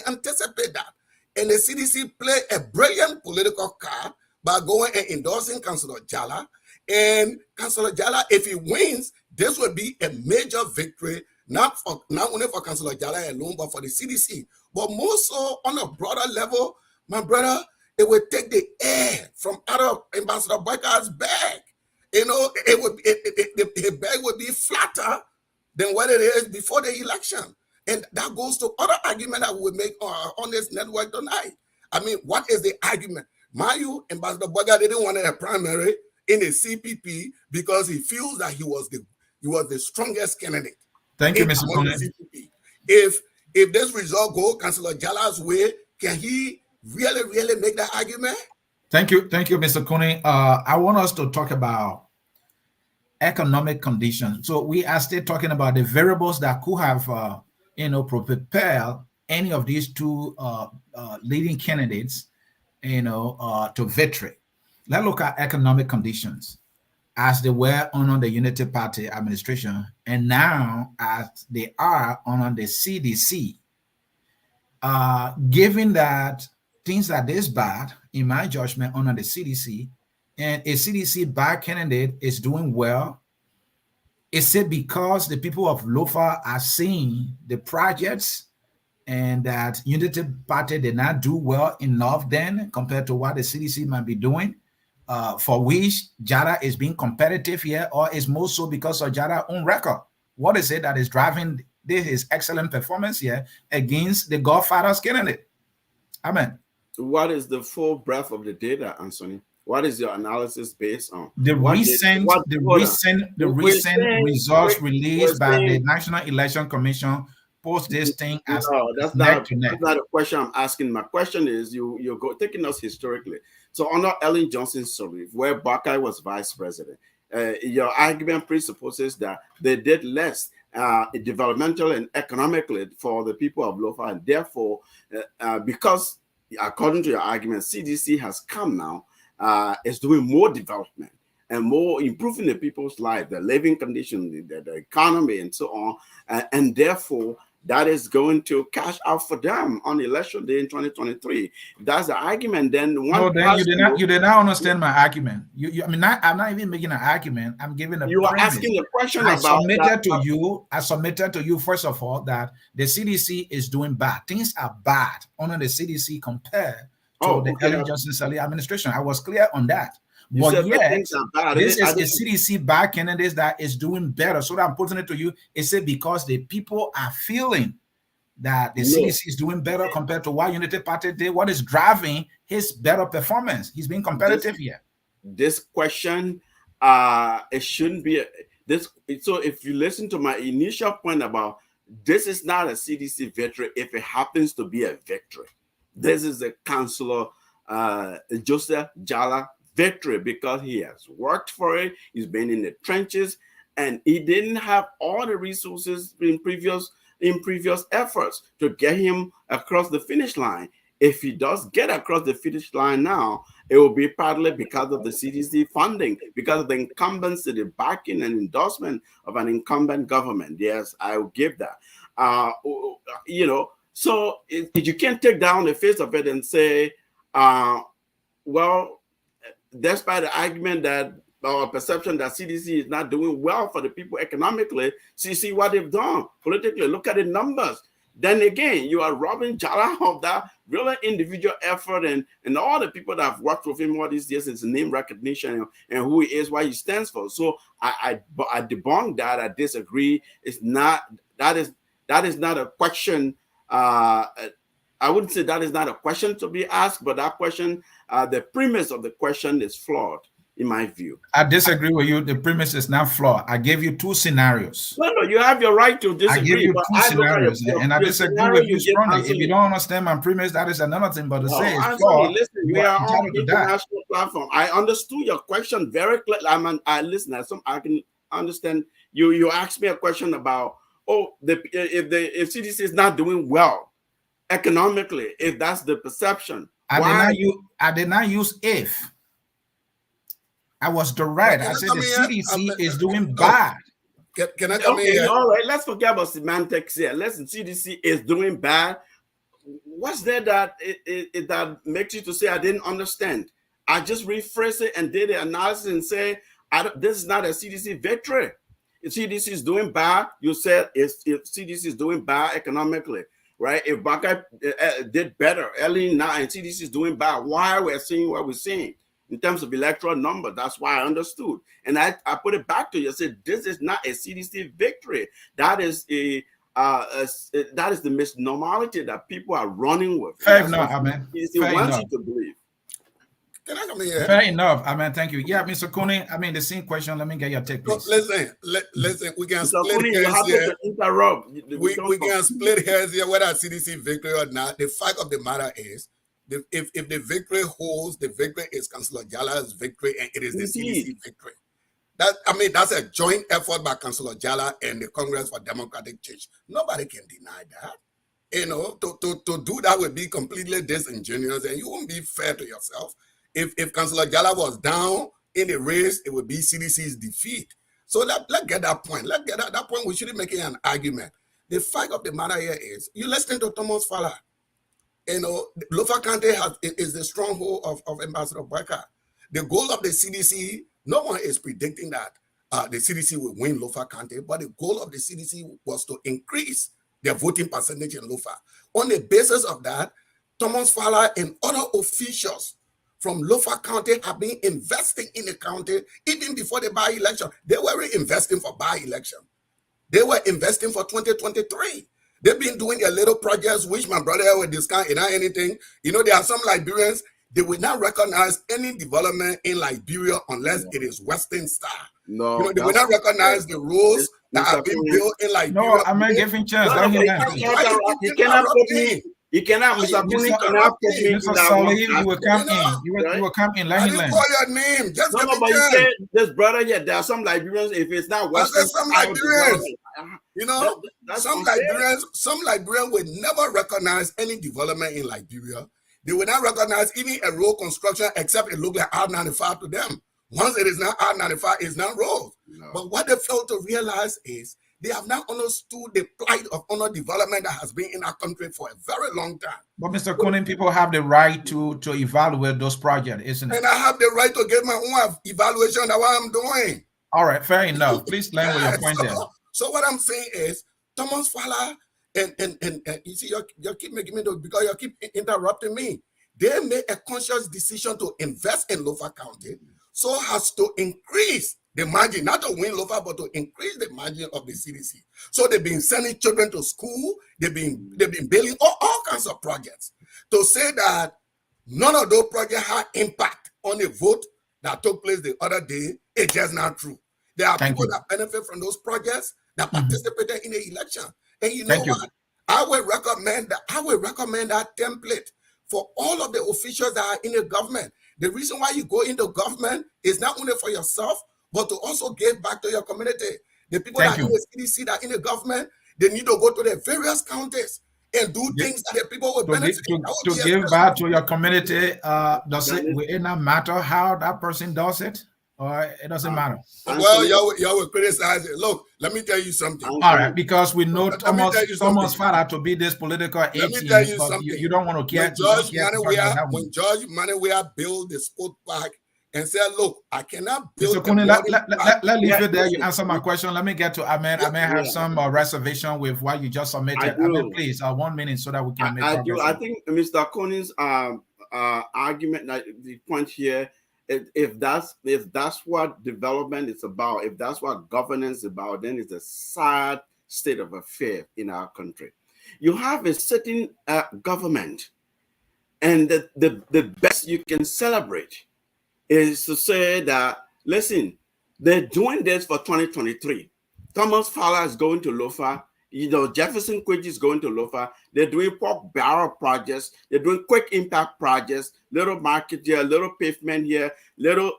anticipate that. And the CDC played a brilliant political card by going and endorsing Councillor Jala. And Councillor Jala, if he wins, this will be a major victory, not only for Councillor Jala alone, but for the CDC. But more so on a broader level, my brother, it will take the air from out of Ambassador Boyka's bag. You know, the bag would be flatter than what it is before the election. And that goes to other argument that we will make on this network tonight. I mean, what is the argument? Mind you, Ambassador Boyka didn't want a primary in the CPP because he feels that he was the strongest candidate. Thank you, Mr. Kone. If this result go Councillor Jala's way, can he really make that argument? Thank you, Mr. Kone. I want us to talk about economic conditions. So we are still talking about the variables that could have, propelled any of these two leading candidates, to victory. Let's look at economic conditions as they were under the Unity Party administration, and now as they are under the CDC. Given that things are this bad, in my judgment, under the CDC, and a CDC bad candidate is doing well, is it because the people of Lofa are seeing the projects and that Unity Party did not do well enough then compared to what the CDC might be doing, for which Jada is being competitive here, or is more so because of Jada's own record? What is it that is driving his excellent performance here against the Godfather's candidate? Amen. What is the full breadth of the data, Anthony? What is your analysis based on? The recent results released by the National Election Commission post this thing as that's not a question I'm asking. My question is, you're taking us historically. So under Ellen Johnson's survey, where Buckeye was vice president, your argument presupposes that they did less developmental and economically for the people of Lofa, and therefore, because according to your argument, CDC has come now, is doing more development and more improving the people's life, the living condition, the economy, and so on, and therefore that is going to cash out for them on election day in 2023. That's the argument. Then you did not understand my argument. I'm not even making an argument. I'm giving a. You are asking a question I submitted to you first of all that the CDC is doing bad. Things are bad under the CDC compared to the Ellen Johnson administration. I was clear on that. But yet, this is a CDC bad candidate that is doing better. So that I'm putting it to you, is it because the people are feeling that the CDC is doing better compared to what Unity Party did? What is driving his better performance? He's being competitive here. This question, it shouldn't be this. So if you listen to my initial point about this is not a CDC victory if it happens to be a victory. This is a Councillor Joseph Jala victory because he has worked for it. He's been in the trenches, and he didn't have all the resources in previous efforts to get him across the finish line. If he does get across the finish line now, it will be partly because of the CDC funding, because of the incumbency, the backing and endorsement of an incumbent government. Yes, I will give that. So you can't take down the face of it and say, well, despite the argument that our perception that CDC is not doing well for the people economically, see what they've done politically. Look at the numbers. Then again, you are robbing Jala of that real individual effort and all the people that have worked with him all these years, his name recognition and who he is, what he stands for. So I debunk that. I disagree. That is not a question. I wouldn't say that is not a question to be asked, but that question, the premise of the question is flawed, in my view. I disagree with you. The premise is not flawed. I gave you two scenarios. No, you have your right to disagree. I gave you two scenarios, and I disagree with you strongly. If you don't understand my premise, that is another thing. But to say it's flawed, listen, we are on the international platform. I understood your question very clearly. I can understand. You asked me a question about, if CDC is not doing well economically, if that's the perception. I did not use if. I was direct. I said the CDC is doing bad. Can I come in? All right, let's forget about semantics here. Listen, CDC is doing bad. What's there that that makes you to say I didn't understand? I just rephrase it and did the analysis and say this is not a CDC victory. If CDC is doing bad, you said if CDC is doing bad economically, right? If Buckeye did better early now and CDC is doing bad, why we're seeing what we're seeing? in terms of electoral number. That's why I understood. And I put it back to you. I said, this is not a CDC victory. That is that is the misnormality that people are running with. Fair enough, Amen. CDC wants you to believe. Can I come in here? Fair enough. Amen. Thank you. Yeah, Mr. Cooney, I mean, the same question. Let me get your take, please. Listen, we can Mr. split Cooney, you hairs have here. to interrupt. We can split hairs here, whether CDC victory or not. The fact of the matter is, if the victory holds, the victory is Councillor Jala's victory, and it is the CDC victory. That's a joint effort by Councillor Jala and the Congress for Democratic Change. Nobody can deny that. To do that would be completely disingenuous, and you won't be fair to yourself. If Councillor Jala was down in the race, it would be CDC's defeat. So let's get that point. Let's get at that point. We shouldn't make an argument. The fact of the matter here is, you listen to Thomas Fowler. Lofa County is the stronghold of Ambassador Barker. The goal of the CDC, no one is predicting that the CDC will win Lofa County, but the goal of the CDC was to increase their voting percentage in Lofa. On the basis of that, Thomas Fowler and other officials from Lofa County have been investing in the county even before the by-election. They weren't investing for by-election. They were investing for 2023. They've been doing their little projects, which my brother will discuss, not anything. There are some Liberians, they will not recognize any development in Liberia unless it is Western Star. No, they will not recognize the roads that have been built in Liberia. No, I'm not giving chance. You cannot put me. You cannot, Mr. Cooney, cannot put me. Mr. Solly, you will come in. You will come in. Let him land. Call your name. Just no, but you said this brother here. There are some Liberians. If it's not Western, some Liberians. Some Liberians will never recognize any development in Liberia. They will not recognize even a road construction except it looks like R95 to them. Once it is not R95, it's not road. No. But what they fail to realize is they have not understood the plight of honor development that has been in our country for a very long time. But Mr. Cooney, people have the right to evaluate those projects, isn't it? And I have the right to get my own evaluation of what I'm doing. All right, fair enough. Please land with your point there. So what I'm saying is, Thomas Fowler and you see, you keep making me because you keep interrupting me. They made a conscious decision to invest in Lofa County so as to increase the margin, not to win Lofa, but to increase the margin of the CDC. So they've been sending children to school. They've been building all kinds of projects. To say that none of those projects had impact on the vote that took place the other day, it's just not true. There are people that benefit from those projects that participated in the election. And you know what? I will recommend that template for all of the officials that are in the government. The reason why you go into government is not only for yourself, but to also give back to your community. The people that are in the CDC, that are in the government, they need to go to the various counties and do things that the people will benefit. To give back to your community, does it not matter how that person does it? Or it doesn't matter? Well, y'all will criticize it. Look, let me tell you something. All right, because we know Thomas Father to be this political agent, but you don't want to care. When George Manawea built the sport park and said, look, I cannot build. So let leave it there. You answer my question. Let me get to Ahmed. I may have some reservation with what you just submitted. Ahmed, please, 1 minute so that we can make progress. I think Mr. Cooney's argument, the point here, if that's what development is about, if that's what governance is about, then it's a sad state of affair in our country. You have a certain government, and the best you can celebrate is to say that, listen, they're doing this for 2023. Thomas Fowler is going to Lofa. Jefferson Quidge is going to Lofa. They're doing pork barrel projects. They're doing quick impact projects, little market here, little pavement here, little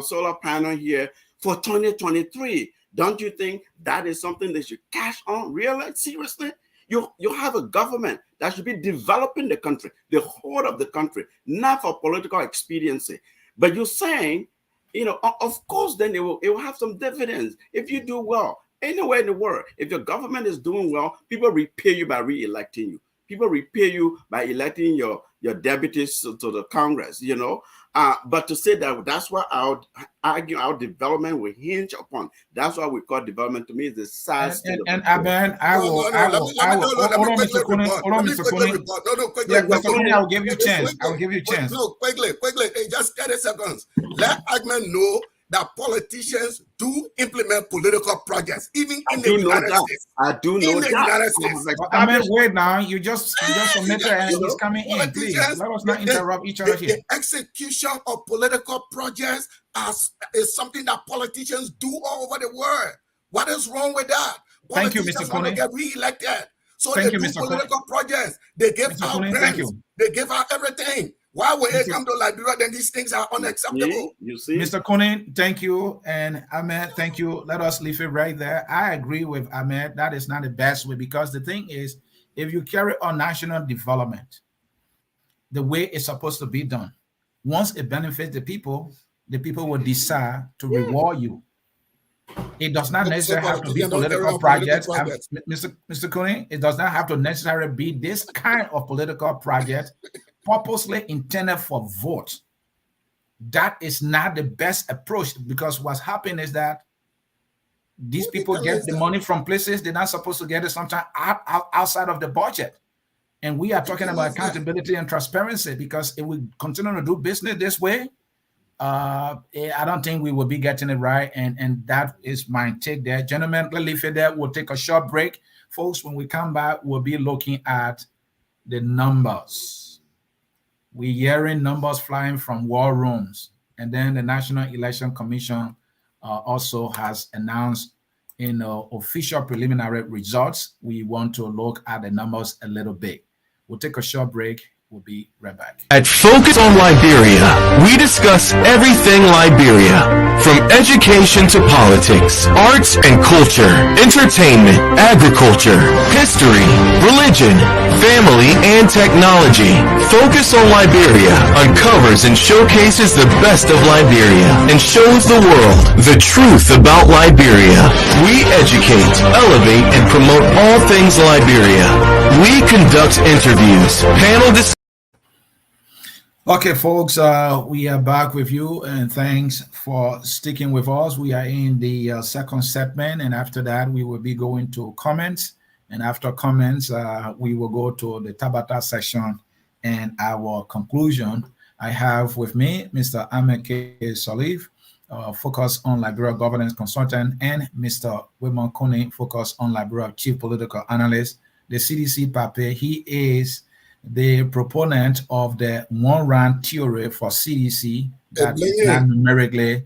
solar panel here for 2023. Don't you think that is something they should cash on? Really? Seriously? You have a government that should be developing the country, the whole of the country, not for political expediency. But you're saying, of course, then it will have some dividends if you do well. Anywhere in the world, if your government is doing well, people repay you by re-electing you. People repay you by electing your your deputies to the Congress, you know. But to say that that's what our development will hinge upon. That's what we call development. To me, is the size. And Aben, I will. Let me quickly report. Hold on, Mr. Kone. No, quickly. Yeah, Mr. Kone, I will give you a chance. I will give you a chance. No, quickly. Hey, just 30 seconds. Let Agman know that politicians do implement political projects, even in the United States. I do know that. United States. I mean, wait now. You just submitted and he's coming in. Please, let us not interrupt each other here. The execution of political projects is something that politicians do all over the world. What is wrong with that? Thank you, Mr. Kone. Get re-elected. So Thank they you, do Mr. political projects. They give out grants. They give out everything. Why would it come to Liberia? Then these things are unacceptable. You see, Mr. Kone, thank you, and Ahmed, thank you. Let us leave it right there. I agree with Ahmed. That is not the best way, because the thing is, if you carry on national development the way it's supposed to be done, once it benefits the people will decide to reward you. It does not necessarily have to be political projects. Mr. Kone, it does not have to necessarily be this kind of political project purposely intended for vote. That is not the best approach, because what's happening is that these people get the money from places they're not supposed to get it, sometimes outside of the budget. And we are talking about accountability and transparency, because if we continue to do business this way, I don't think we will be getting it right. And that is my take there. Gentlemen, let's leave it there. We'll take a short break. Folks, when we come back, we'll be looking at the numbers. We're hearing numbers flying from war rooms. And then the National Election Commission also has announced in official preliminary results. We want to look at the numbers a little bit. We'll take a short break. We'll be right back. At Focus on Liberia, we discuss everything Liberia, from education to politics, arts and culture, entertainment, agriculture, history, religion, family, and technology. Focus on Liberia uncovers and showcases the best of Liberia and shows the world the truth about Liberia. We educate, elevate, and promote all things Liberia. We conduct interviews, panel discussions. Okay, folks, we are back with you, and thanks for sticking with us. We are in the second segment, and after that, we will be going to comments. And after comments, we will go to the Tabata session and our conclusion. I have with me Mr. Ahmed K. Salif, Focus on Liberia Governance Consultant, and Mr. Wilmon Kone, Focus on Liberia Chief Political Analyst, the CDC Pape. He is the proponent of the one-rand theory for CDC that is not numerically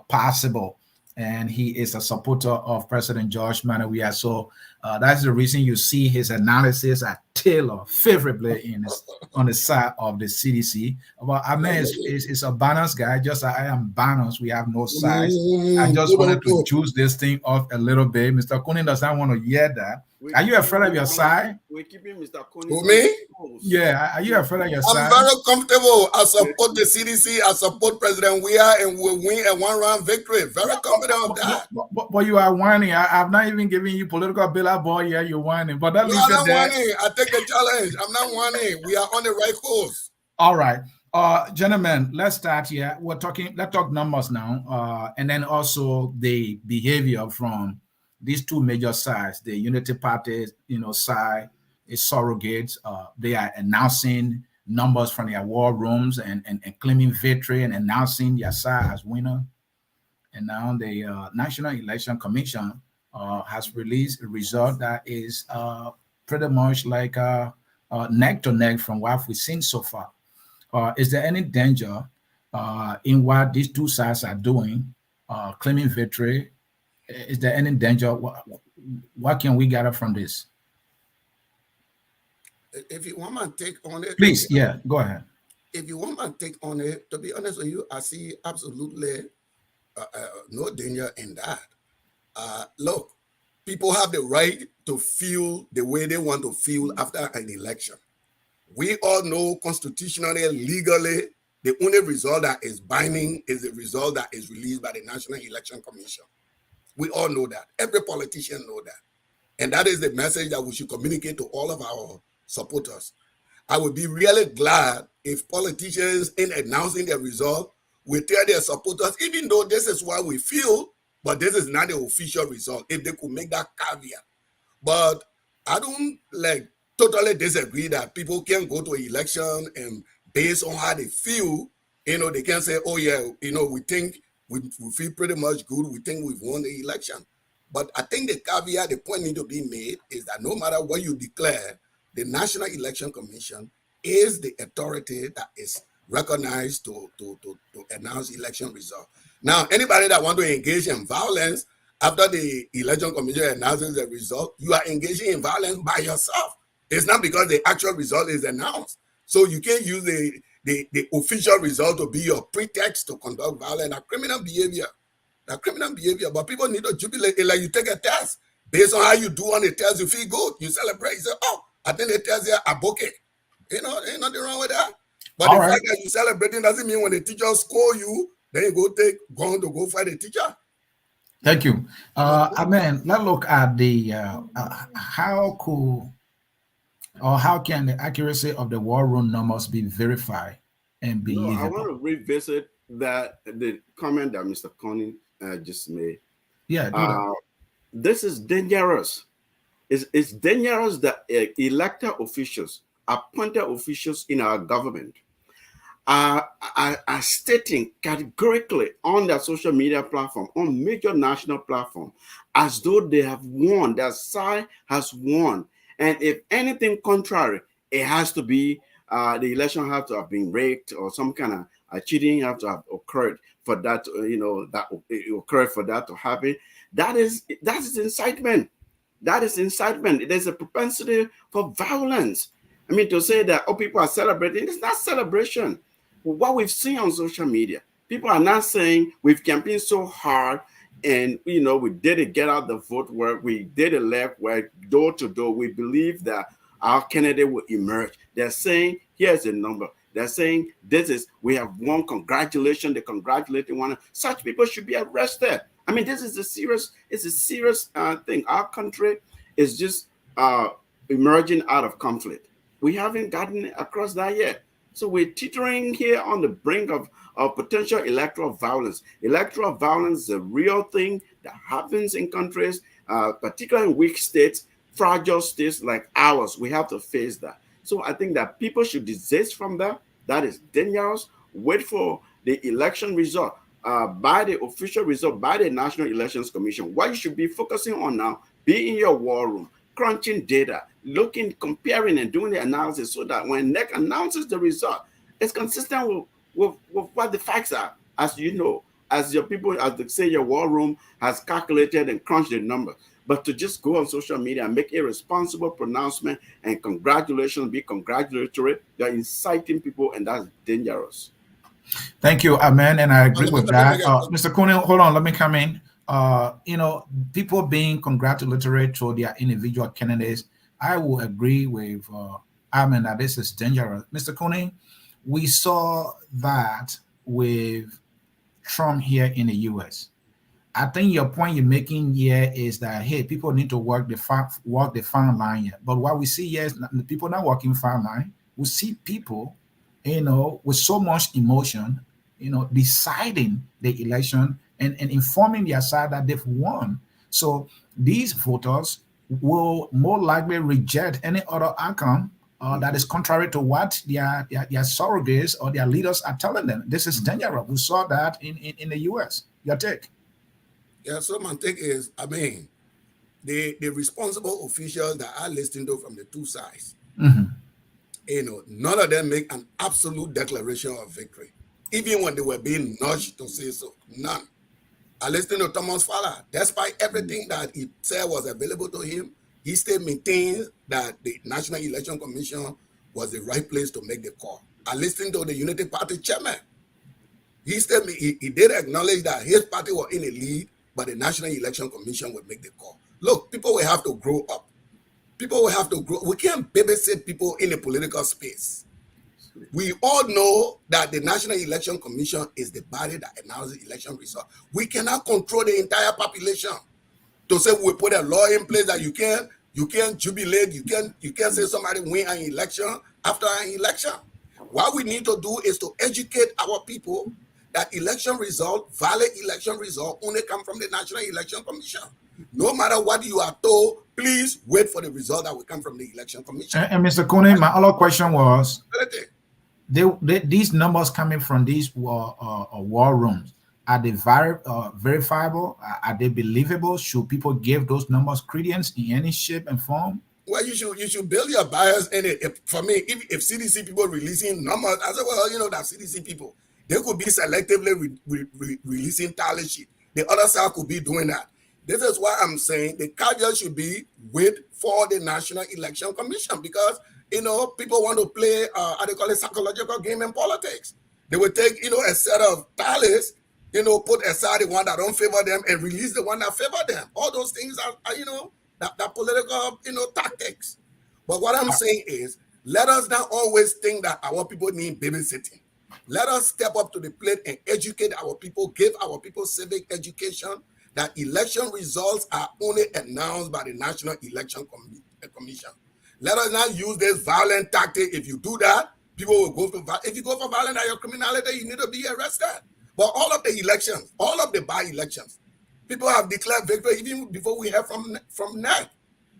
possible. And he is a supporter of President George Manawia. So that's the reason you see his analysis are tailored favorably on the side of the CDC. But I mean, it's a balanced guy, just like I am balanced. We have no sides. I just wanted to choose this thing off a little bit. Mr. Kone does not want to hear that. Are you afraid of your side? We're keeping Mr. Kone. Who, me? Yeah, are you afraid of your side? I'm very comfortable. I support the CDC. I support President Weah, and we'll win a one-round victory. Very confident of that. But you are whining. I've not even given you political bill boy. Yeah, you're whining. But that leaves it there. Whining. I take the challenge. I'm not whining. We are on the right course. All right. Gentlemen, let's start here. Let's talk numbers now. And then also the behavior from these two major sides, the Unity Party, side is surrogates. They are announcing numbers from their war rooms and claiming victory and announcing their side as winner. And now the National Election Commission has released a result that is pretty much like neck to neck from what we've seen so far. Is there any danger in what these two sides are doing, claiming victory? Is there any danger? What can we gather from this? If you want my take on it, please, yeah, go ahead. If you want my take on it, to be honest with you, I see absolutely no danger in that. Look, people have the right to feel the way they want to feel after an election. We all know constitutionally, legally, the only result that is binding is the result that is released by the National Election Commission. We all know that. Every politician knows that. And that is the message that we should communicate to all of our supporters. I would be really glad if politicians, in announcing the result, will tell their supporters, even though this is what we feel, but this is not the official result, if they could make that caveat. But I don't totally disagree that people can go to an election and based on how they feel, they can say, oh yeah, we think we feel pretty much good. We think we've won the election. But I think the caveat, the point need to be made is that no matter what you declare, the National Election Commission is the authority that is recognized to announce election results. Now, anybody that want to engage in violence after the Election Commission announces the result, you are engaging in violence by yourself. It's not because the actual result is announced. So you can't use the official result to be your pretext to conduct violence. That's criminal behavior. But people need to jubilate. It's like you take a test. Based on how you do on the test, you feel good. You celebrate. You say, oh, I think the test here are bokeh. Ain't nothing wrong with that. But the fact that you're celebrating doesn't mean when the teacher score you, then you go to go fight the teacher. Thank you. Amen. Let's look at the how can the accuracy of the war room numbers be verified and be usable? I want to revisit the comment that Mr. Connie just made. Yeah, do that. This is dangerous. It's dangerous that elected officials, appointed officials in our government are stating categorically on their social media platform, on major national platform, as though they have won, their side has won. And if anything contrary, it has to be, the election have to have been rigged or some kind of cheating have to have occurred for that, that occurred for that to happen. That is incitement. That is incitement. There's a propensity for violence. I mean, to say that, people are celebrating, it's not celebration. What we've seen on social media, people are not saying we've campaigned so hard and, we did a get out the vote work, we did elect work, door to door. We believe that our candidate will emerge. They're saying, here's the number. They're saying, we have won, congratulations, they congratulating one. Such people should be arrested. I mean, this is a serious thing. Our country is just emerging out of conflict. We haven't gotten across that yet. So we're teetering here on the brink of potential electoral violence. Electoral violence is a real thing that happens in countries, particularly in weak states, fragile states like ours. We have to face that. So I think that people should desist from that. That is dangerous. Wait for the election result, by the official result, by the National Elections Commission. What you should be focusing on now, be in your war room, crunching data, looking, comparing, and doing the analysis so that when NEC announces the result, it's consistent with what the facts are, as you know, as your people, as they say, your war room has calculated and crunched the number. But to just go on social media and make irresponsible pronouncement and congratulations, be congratulatory, you're inciting people, and that's dangerous. Thank you, Amen, and I agree with that. Mr. Cooney, hold on, let me come in. People being congratulatory to their individual candidates, I will agree with Amen that this is dangerous. Mr. Cooney, we saw that with Trump here in the U.S. I think your point you're making here is that, hey, people need to walk the fine line here. But what we see here is the people not walking fine line. We see people, with so much emotion, deciding the election and informing their side that they've won. So these voters will more likely reject any other outcome that is contrary to what their surrogates or their leaders are telling them. This is dangerous. We saw that in the U.S. Your take? Yeah, so my take is, the responsible officials that are listening to from the two sides, none of them make an absolute declaration of victory, even when they were being nudged to say so. None. I listened to Thomas Fowler. Despite everything that he said was available to him, he still maintains that the National Election Commission was the right place to make the call. I listened to the Unity Party chairman. He did acknowledge that his party was in the lead, but the National Election Commission would make the call. Look, people will have to grow up. People will have to grow. We can't babysit people in the political space. We all know that the National Election Commission is the body that announces election results. We cannot control the entire population. To say we put a law in place that you can't jubilate, you can't say somebody win an election after an election. What we need to do is to educate our people that election result, valid election result, only come from the National Election Commission. No matter what you are told, please wait for the result that will come from the Election Commission. And Mr. Kone, my other question was, these numbers coming from these war rooms, are they verifiable? Are they believable? Should people give those numbers credence in any shape and form? Well, you should build your bias in it. For me, if CDC people releasing numbers, I said, well, you know, that CDC people, they could be selectively releasing tally sheet. The other side could be doing that. This is why I'm saying the caveat should be wait for the National Election Commission, because, you know, people want to play, how they call it, psychological game in politics. They will take, you know, a set of tallies, you know, put aside the one that don't favor them and release the one that favor them. All those things are you know, that political, you know, tactics. But what I'm saying is, let us not always think that our people need babysitting. Let us step up to the plate and educate our people, give our people civic education, that election results are only announced by the National Election Commission. Let us not use this violent tactic. If you do that, people will go for violence. If you go for violence and your criminality, you need to be arrested. But all of the elections, all of the by-elections, people have declared victory even before we heard from NEC.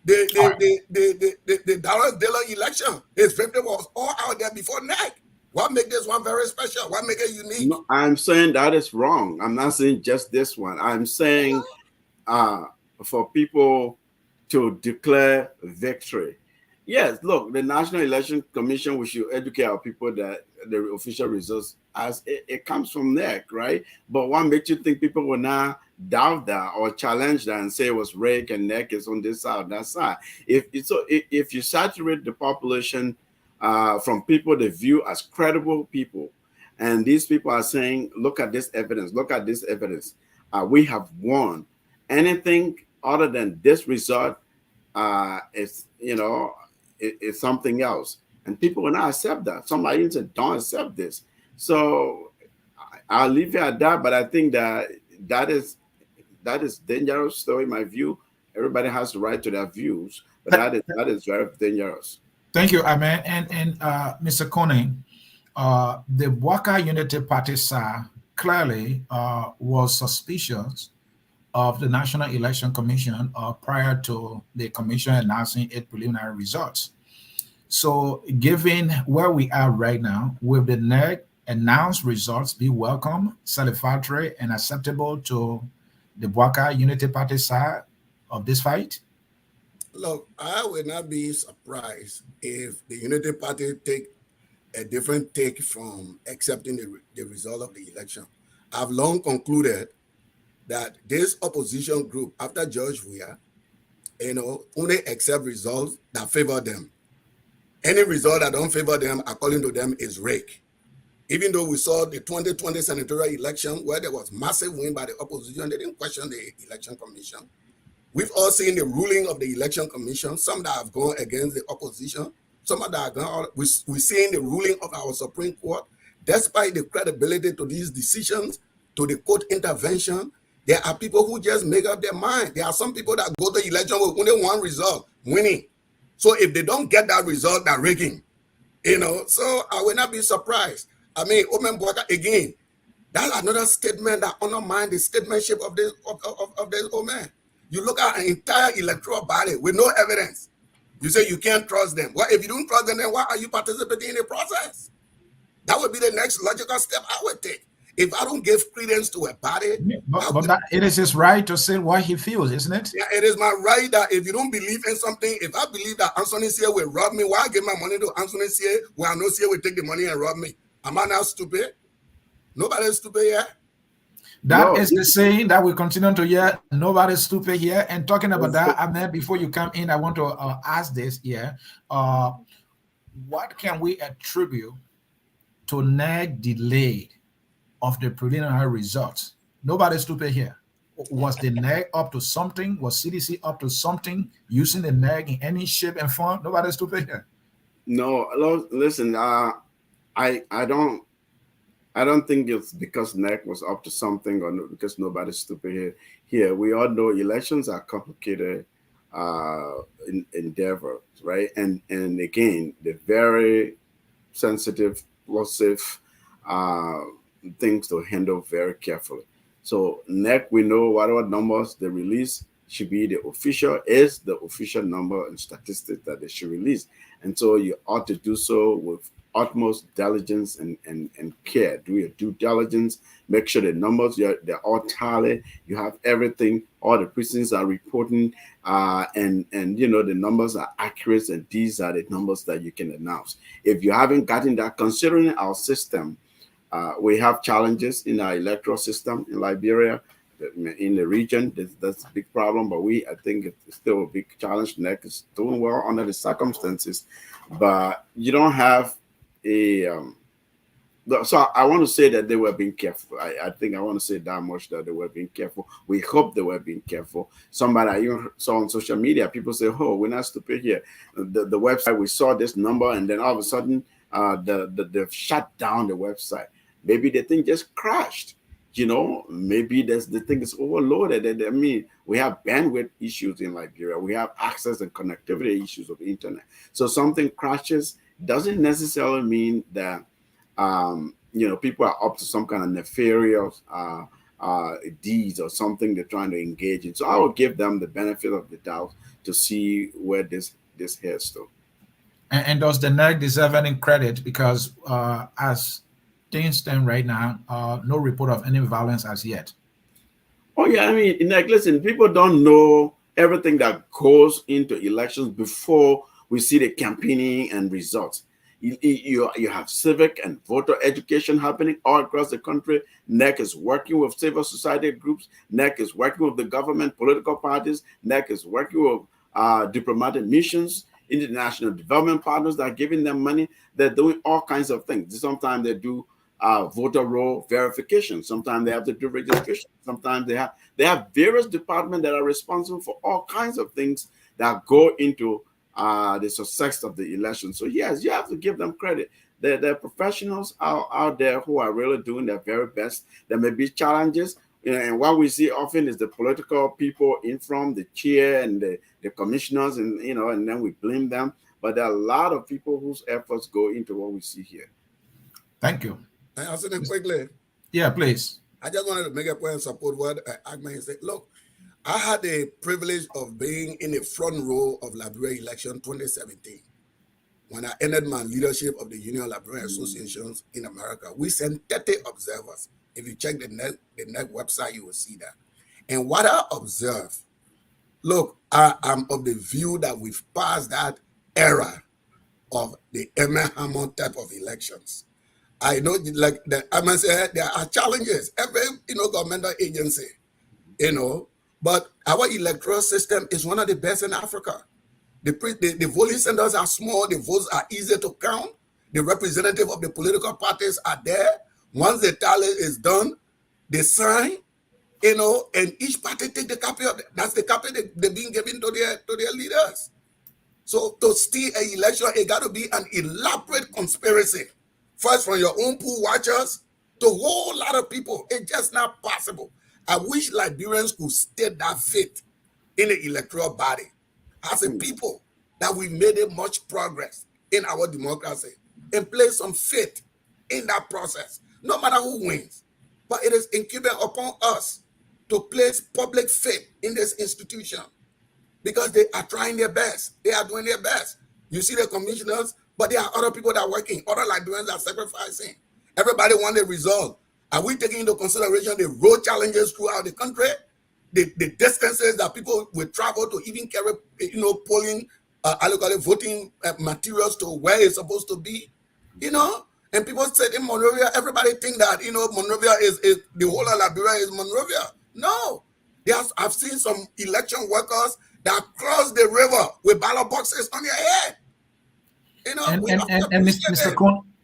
The Dallas election, his victory was all out there before NEC. What makes this one very special? What makes it unique? No, I'm saying that is wrong. I'm not saying just this one. I'm saying for people to declare victory. Yes, look, the National Election Commission, we should educate our people that the official results, as it comes from NEC, right? But what makes you think people will not doubt that or challenge that and say it was rigged and NEC is on this side or that side? If you saturate the population from people they view as credible people, and these people are saying, look at this evidence, look at this evidence, we have won. Anything other than this result is, you know, it's something else. And people will not accept that. Somebody even said, don't accept this. So I'll leave it at that, but I think that is dangerous. So in my view, everybody has the right to their views, but that is very dangerous. Thank you, Amen. And Mr. Kone, the Waka Unity Party side clearly was suspicious of the National Election Commission prior to the commission announcing its preliminary results. So given where we are right now, will the NEC announced results be welcome, satisfactory, and acceptable to the Waka Unity Party side of this fight? Look, I would not be surprised if the Unity Party take a different take from accepting the result of the election. I've long concluded that this opposition group, after George Weah, you know, only accept results that favor them. Any result that don't favor them, according to them, is rigged. Even though we saw the 2020 senatorial election where there was massive win by the opposition, they didn't question the election commission. We've all seen the ruling of the election commission, some that have gone against the opposition, some that have gone, we're seeing the ruling of our Supreme Court. Despite the credibility to these decisions, to the court intervention, there are people who just make up their mind. There are some people that go to election with only one result, winning. So if they don't get that result, they're rigging. You know, so I will not be surprised. I mean, Omen Bwaka, again, that's another statement that undermines the statementship of this Omen. You look at an entire electoral body with no evidence. You say you can't trust them. Well, if you don't trust them, then why are you participating in the process? That would be the next logical step I would take. If I don't give credence to a body, but it is his right to say what he feels, isn't it? Yeah, it is my right that if you don't believe in something, if I believe that Anthony Sear will rob me, why give my money to Anthony Sear when I know Sear will take the money and rob me? Am I not stupid? Nobody's stupid here. That is the saying that we continue to hear. Nobody's stupid here. And talking about that, and then before you come in, I want to ask this here. What can we attribute to NEC delay of the preliminary results? Nobody's stupid here. Was the NEC up to something? Was CDC up to something using the NEC in any shape and form? Nobody's stupid here. No, listen, I don't think it's because NEC was up to something or because nobody's stupid here. We all know elections are complicated. endeavor, right? And again, the very sensitive, explosive things to handle very carefully. So NEC, we know whatever numbers they release should be the official number and statistics that they should release. And so you ought to do so with utmost diligence and care. Do your due diligence, make sure the numbers they're all tally, you have everything, all the precincts are reporting, and the numbers are accurate, and these are the numbers that you can announce. If you haven't gotten that, considering our system, we have challenges in our electoral system in Liberia, in the region. That's a big problem, but I think it's still a big challenge. NEC is doing well under the circumstances, but you don't have a. So I want to say that they were being careful. I think I want to say that much, that they were being careful. We hope they were being careful. Somebody I even saw on social media, people say, "Oh, we're not stupid here." The website, we saw this number, and then all of a sudden, they've shut down the website. Maybe the thing just crashed. Maybe the thing is overloaded. I mean, we have bandwidth issues in Liberia. We have access and connectivity issues of the internet. So something crashes doesn't necessarily mean that people are up to some kind of nefarious deeds or something they're trying to engage in. So I would give them the benefit of the doubt to see where this heads to. And does the NEC deserve any credit? Because as things stand right now, no report of any violence as yet. Oh yeah, I mean, NEC, listen, people don't know everything that goes into elections before we see the campaigning and results. You have civic and voter education happening all across the country. NEC is working with civil society groups. NEC is working with the government, political parties. NEC is working with diplomatic missions, international development partners that are giving them money. They're doing all kinds of things. Sometimes they do voter roll verification. Sometimes they have to do registration. Sometimes they have various departments that are responsible for all kinds of things that go into the success of the election. So yes, you have to give them credit. There are professionals out there who are really doing their very best. There may be challenges, and what we see often is the political people in from the chair and the commissioners, and then we blame them. But there are a lot of people whose efforts go into what we see here. Thank you. I answer them quickly. Yeah, please. I just wanted to make a point and support what Agman said. Look, I had the privilege of being in the front row of Liberia election 2017. When I ended my leadership of the Union of Liberian Associations in America, we sent 30 observers. If you check the NEC website, you will see that. And what I observed, look, I'm of the view that we've passed that era of the Emma Hammond type of elections. I know, like Agman said, there are challenges. Every governmental agency, but our electoral system is one of the best in Africa. The voting centers are small. The votes are easy to count. The representative of the political parties are there. Once the tally is done, they sign, and each party take the copy of that's the copy they're being given to their leaders. So to steal an election, it got to be an elaborate conspiracy. First from your own pool watchers to a whole lot of people. It's just not possible. I wish Liberians could state that faith in the electoral body as a people, that we made a much progress in our democracy, and place some faith in that process, no matter who wins. But it is incumbent upon us to place public faith in this institution, because they are trying their best. They are doing their best. You see the commissioners, but there are other people that are working, other Liberians are sacrificing. Everybody wants a result. Are we taking into consideration the road challenges throughout the country, the distances that people will travel to even carry, polling, voting materials to where it's supposed to be, And people said in Monrovia, everybody think that, Monrovia is the whole of Liberia is Monrovia. No, I've seen some election workers that cross the river with ballot boxes on their head.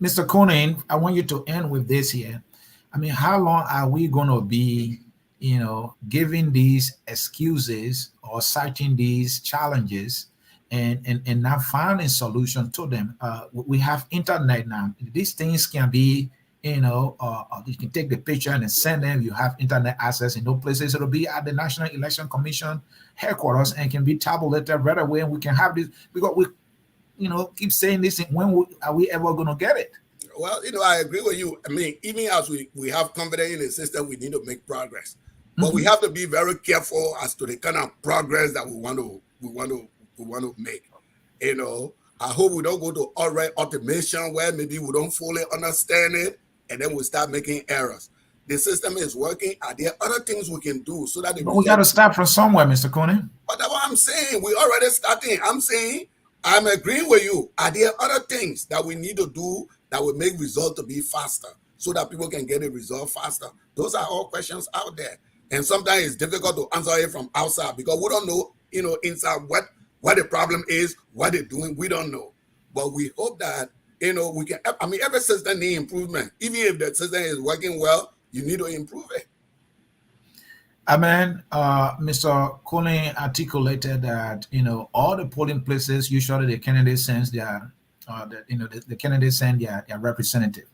Mr. Conan, I want you to end with this here. I mean, how long are we going to be, giving these excuses or citing these challenges and not finding solution to them? We have internet now. These things can be You know, you can take the picture and then send them. You have internet access in those places. It'll be at the National Election Commission headquarters and can be tabulated right away. And we can have this because we, you know, keep saying this. Are we ever going to get it? Well, you know, I agree with you. I mean, even as we have confidence in the system, we need to make progress. But we have to be very careful as to the kind of progress that we want to make. You know, I hope we don't go to outright automation where maybe we don't fully understand it and then we start making errors. The system is working. Are there other things we can do so that But we got to start from somewhere, Mr. Coney. But that's what I'm saying. We already starting. I'm saying I'm agreeing with you. Are there other things that we need to do that will make results to be faster so that people can get a result faster? Those are all questions out there. And sometimes it's difficult to answer it from outside because we don't know, you know, inside what the problem is, what they're doing. We don't know. But we hope that, you know, we can, I mean, every system needs improvement. Even if the system is working well, you need to improve it. I mean, Mr. Coney articulated that, you know, all the polling places, usually the candidates send their, the candidates send their representative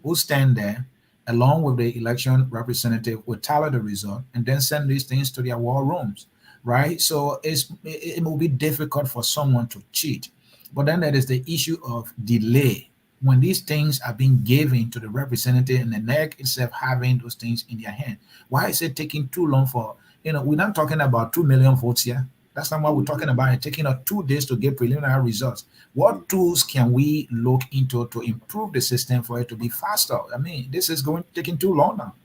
who stand there along with the election representative will tally the result and then send these things to their war rooms, right? So it will be difficult for someone to cheat. But then there is the issue of delay. When these things are being given to the representative and the NEC itself having those things in their hand, why is it taking too long for, you know, we're not talking about 2 million votes here. That's not what we're talking about. It's taking 2 days to get preliminary results. What tools can we look into to improve the system for it to be faster? I mean, this is taking too long now.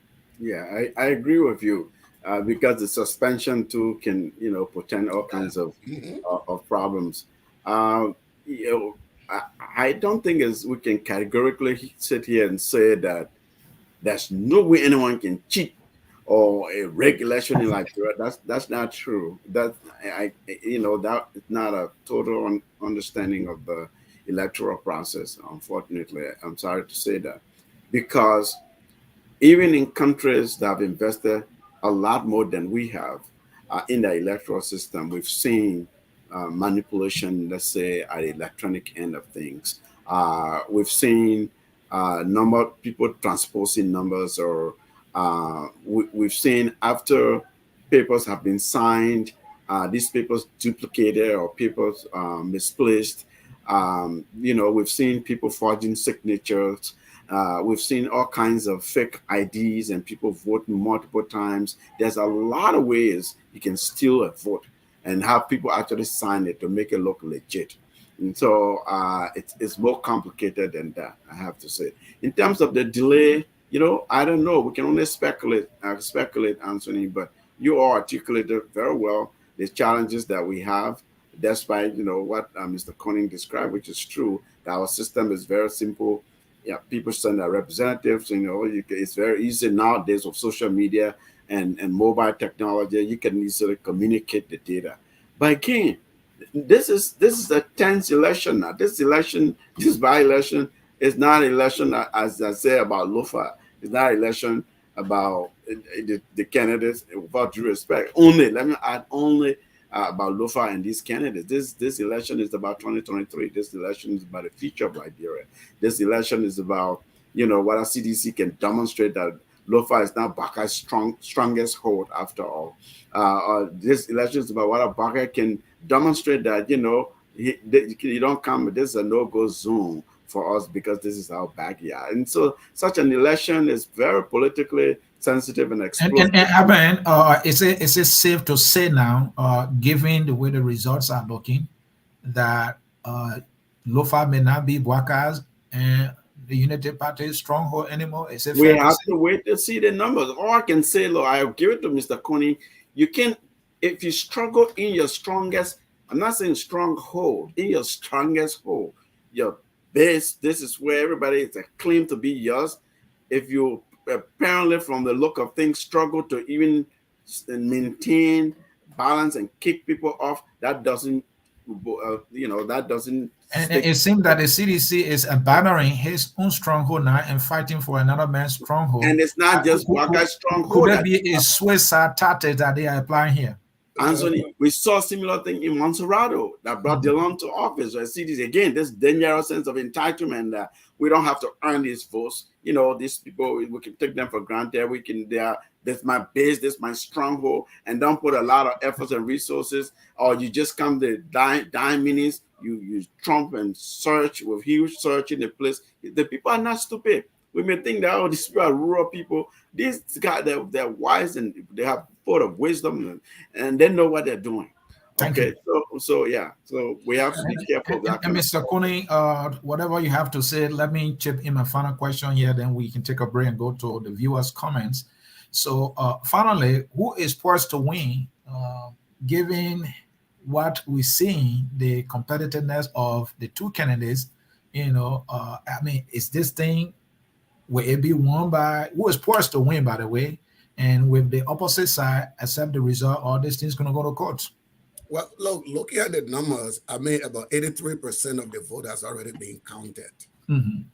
Yeah, I agree with you because the suspension tool can, you know, portend all kinds of problems. You know, I don't think we can categorically sit here and say that there's no way anyone can cheat or a regulation in Liberia. That's not true. That you know, that is not a total understanding of the electoral process. Unfortunately, I'm sorry to say that, because even in countries that have invested a lot more than we have in the electoral system, we've seen manipulation, let's say, at the electronic end of things. We've seen number of people transposing numbers, or we've seen after papers have been signed, these papers duplicated or papers misplaced. You know, we've seen people forging signatures. We've seen all kinds of fake IDs and people voting multiple times. There's a lot of ways you can steal a vote and have people actually sign it to make it look legit. And so it's more complicated than that, I have to say. In terms of the delay, you know, I don't know. We can only speculate, Anthony, but you all articulated very well the challenges that we have, despite, you know, what Mr. Conning described, which is true, that our system is very simple. Yeah, people send their representatives, you know, it's very easy nowadays with social media and mobile technology. You can easily communicate the data. But again, this is a tense election now. This by-election is not an election, as I say about Lofa. It's not an election about the candidates, without due respect. Let me add about Lofa and these candidates. This election is about 2023. This election is about the future of Liberia. This election is about, you know, what our CDC can demonstrate that Lofa is now Baka's strongest hold after all. This election is about what Baka can demonstrate that, you know, you don't come, this is a no-go zone for us because this is our backyard. And so such an election is very politically sensitive and explosive. Is it safe to say now, given the way the results are looking, that Lofa may not be Baka's and the Unity Party's stronghold anymore? Is it we have to wait to see the numbers. All I can say, look, I'll give it to Mr. Coney. You can, if you struggle in your strongest, I'm not saying stronghold, in your strongest hold, your base, this is where everybody is a claim to be yours. If you apparently, from the look of things, struggle to even maintain balance and kick people off, that doesn't, that doesn't. And it seems that the CDC is abandoning his own stronghold now and fighting for another man's stronghold. And it's not just Baka's stronghold. Could there be a suicide tactic that they are applying here? Anthony, we saw a similar thing in Montserrado that brought Dillon to office. CDC, again, this dangerous sense of entitlement that We don't have to earn these votes. You know, these people, we can take them for granted. We can, that's my base, that's my stronghold, and don't put a lot of efforts and resources, or you just come to dime minutes, you trump and search with huge search in the place. The people are not stupid. We may think that, oh, these people are rural people. These guys, they're wise and they have full of wisdom and they know what they're doing. Thank Okay, you. so yeah, so we have to be careful of that. And Mr. Cooney, whatever you have to say, let me chip in my final question here, then we can take a break and go to the viewers' comments. So finally, who is poised to win, given what we see, the competitiveness of the two candidates? You know, I mean, is this thing, will it be won by, who is poised to win, by the way? And with the opposite side, accept the result, all these things going to go to court? Well, look, looking at the numbers, I mean, about 83% of the vote has already been counted. And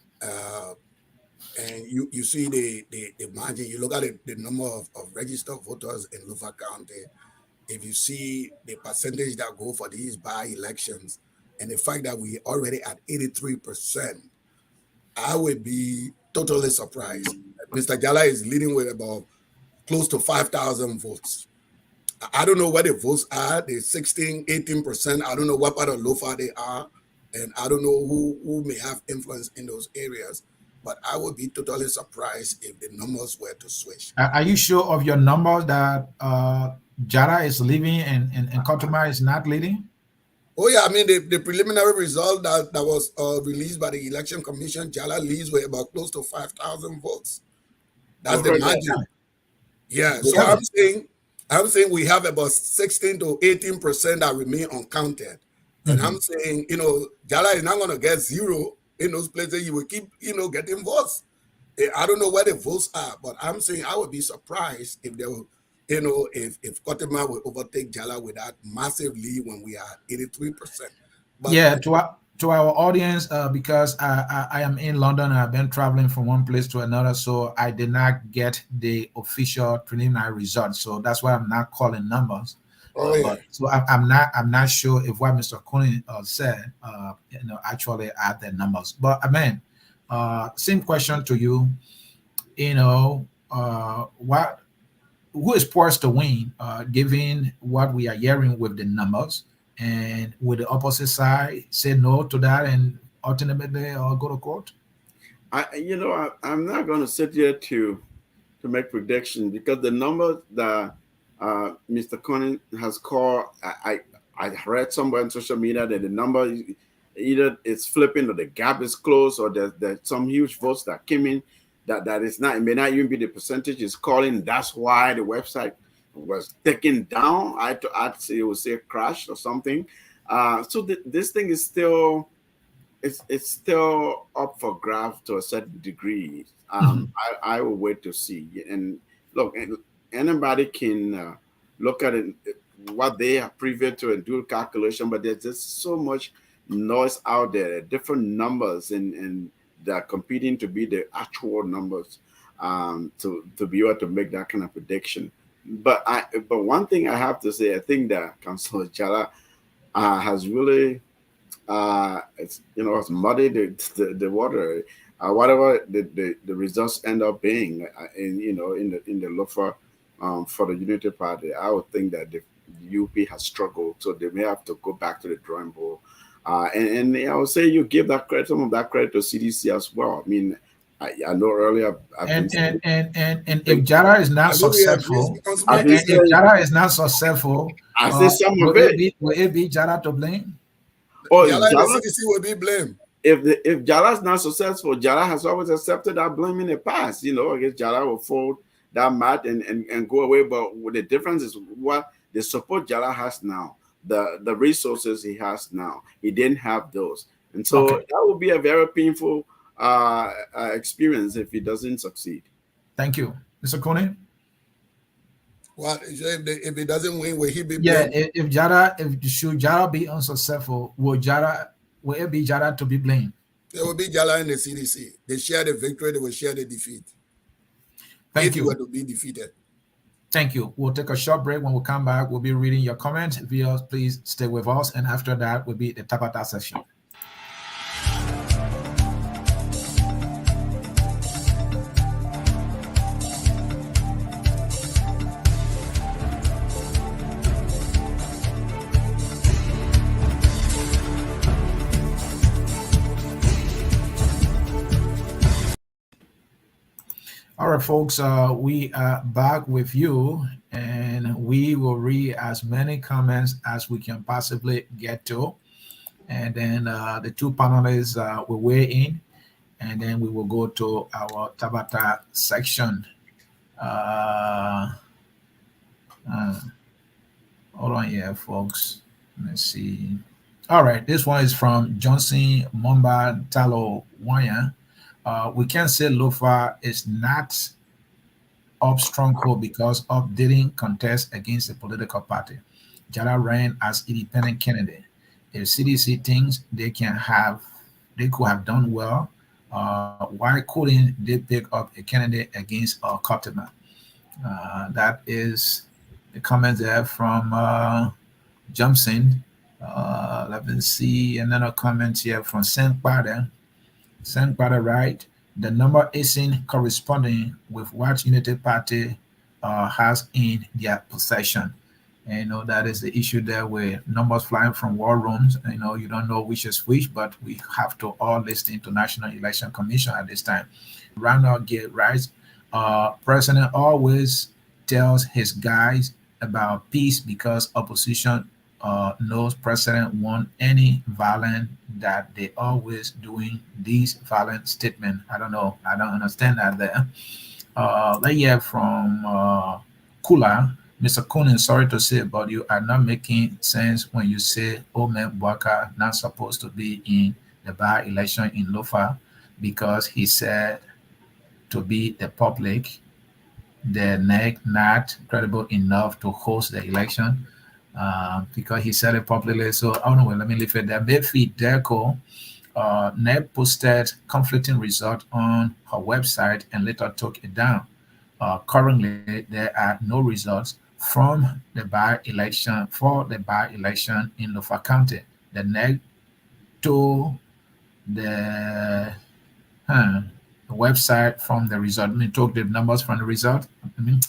you see the margin, you look at the number of registered voters in Lofa County, if you see the percentage that go for these by-elections, and the fact that we already at 83%, I would be totally surprised. Mr. Jala is leading with about close to 5,000 votes. I don't know what the votes are, the 16, 18%. I don't know what part of Lofa they are. And I don't know who may have influence in those areas. But I would be totally surprised if the numbers were to switch. Are you sure of your numbers that Jara is leading and Kotuma is not leading? Oh, yeah. I mean, the preliminary result that was released by the Election Commission, Jala leads with about close to 5,000 votes. That's the margin. Yeah. So I'm saying we have about 16 to 18% that remain uncounted. And I'm saying, you know, Jala is not going to get zero in those places. You will keep, you know, getting votes. I don't know where the votes are, but I'm saying I would be surprised if they will, you know, if Kotuma will overtake Jala with that massive lead when we are 83%. But yeah, to our audience, because I am in London and I've been traveling from one place to another, so I did not get the official preliminary results. So that's why I'm not calling numbers. But so I'm not sure if what Mr. Cooney said, you know, actually are the numbers. But I mean, same question to you. You know, who is poised to win, given what we are hearing with the numbers? And with the opposite side say no to that and ultimately go to court? I'm not going to sit here to make predictions because the numbers that Mr. Conan has called, I read somewhere on social media that the number either it's flipping or the gap is closed or there's some huge votes that came in that is not, it may not even be the percentage is calling. That's why the website was taken down. I'd say it would say crash or something. So this thing is still it's still up for grabs to a certain degree. I will wait to see. And look, anybody can look at it, what they are privy to and do a calculation, but there's just so much noise out there, different numbers, and they're competing to be the actual numbers to be able to make that kind of prediction. But one thing I have to say, I think that Councillor Jala has really it's muddied the water. Whatever the results end up being in the Lofa for the Unity Party, I would think that the UP has struggled, so they may have to go back to the drawing board. And I would say you give that credit, some of that credit to CDC as well. I mean, I know earlier. And if Jara is not successful, I say some of it. Will it be Jara to blame? Oh, Jara and the CDC will be blamed. If Jara is not successful, Jara has always accepted that blame in the past. You know, I guess Jara will fold that mat and go away. But the difference is what the support Jara has now, the resources he has now. He didn't have those, and so that will be a very painful experience if he doesn't succeed. Thank you, Mr. Cooney. Well, if he doesn't win, will he be blamed? Yeah, if Jara be unsuccessful, will it be Jara to be blamed? It will be Jara and the CDC. They share the victory, they will share the defeat. Thank you. If you were to be defeated. Thank you. We'll take a short break. When we come back, we'll be reading your comments. Viewers, please stay with us. And after that will be the Tabata session. folks, we are back with you, and we will read as many comments as we can possibly get to. And then the two panelists will weigh in, and then we will go to our Tabata section. Uh, uh, Hold on here, folks. Let's see. All right, this one is from Johnson Momba Talo Wanya. We can say Lofa is not up stronghold because of didn't contest against a political party. Jara ran as independent candidate. If CDC thinks they could have done well, why couldn't they pick up a candidate against Kotima? That is the comment there from Johnson. Let me see another comment here from Saint Bada. Saint Bada, right? The number isn't corresponding with what United Party has in their possession. And, that is the issue there with numbers flying from war rooms. You don't know which is which, but we have to all listen to National Election Commission at this time. Ronald Gate writes, President always tells his guys about peace because opposition knows president want any violent that they always doing these violent statement. I don't know. I don't understand that there. Let's hear from Kula. Mr. Kunin, sorry to say, but you are not making sense when you say Omen Bwaka not supposed to be in the by-election in Lofa because he said to be the public, the NEC not credible enough to host the election because he said it publicly. So, I don't know, let me leave it there. Mayfi Deco, NEC posted conflicting results on her website and later took it down. Currently, there are no results from the by-election in Lofa County. The NEC to the website from the result. Let me talk the numbers from the result.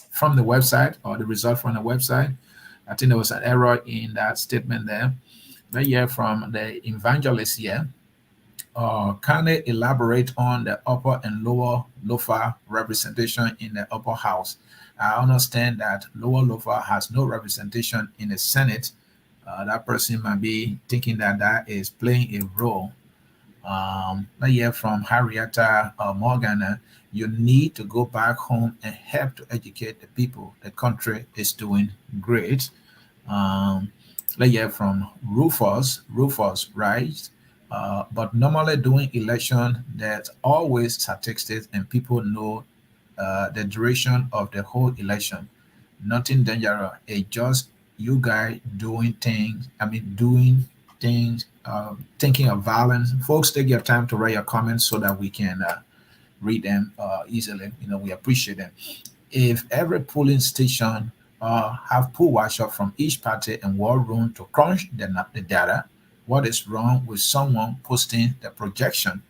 From the website or the result from the website. I think there was an error in that statement there. But yeah, from the evangelist here. Can they elaborate on the upper and lower Lofa representation in the upper house? I understand that lower Lofa has no representation in the Senate. That person might be thinking that that is playing a role. But yeah, from Harrietta Morgan, you need to go back home and help to educate the people. The country is doing great. But yeah, from Rufus, right? But normally doing election, there's always statistics and people know the duration of the whole election. Nothing dangerous. It's just you guys doing things. Doing things, thinking of violence. Folks, take your time to write your comments so that we can read them easily. We appreciate them. If every polling station have poll watcher from each party and war room to crunch the data, what is wrong with someone posting the projection?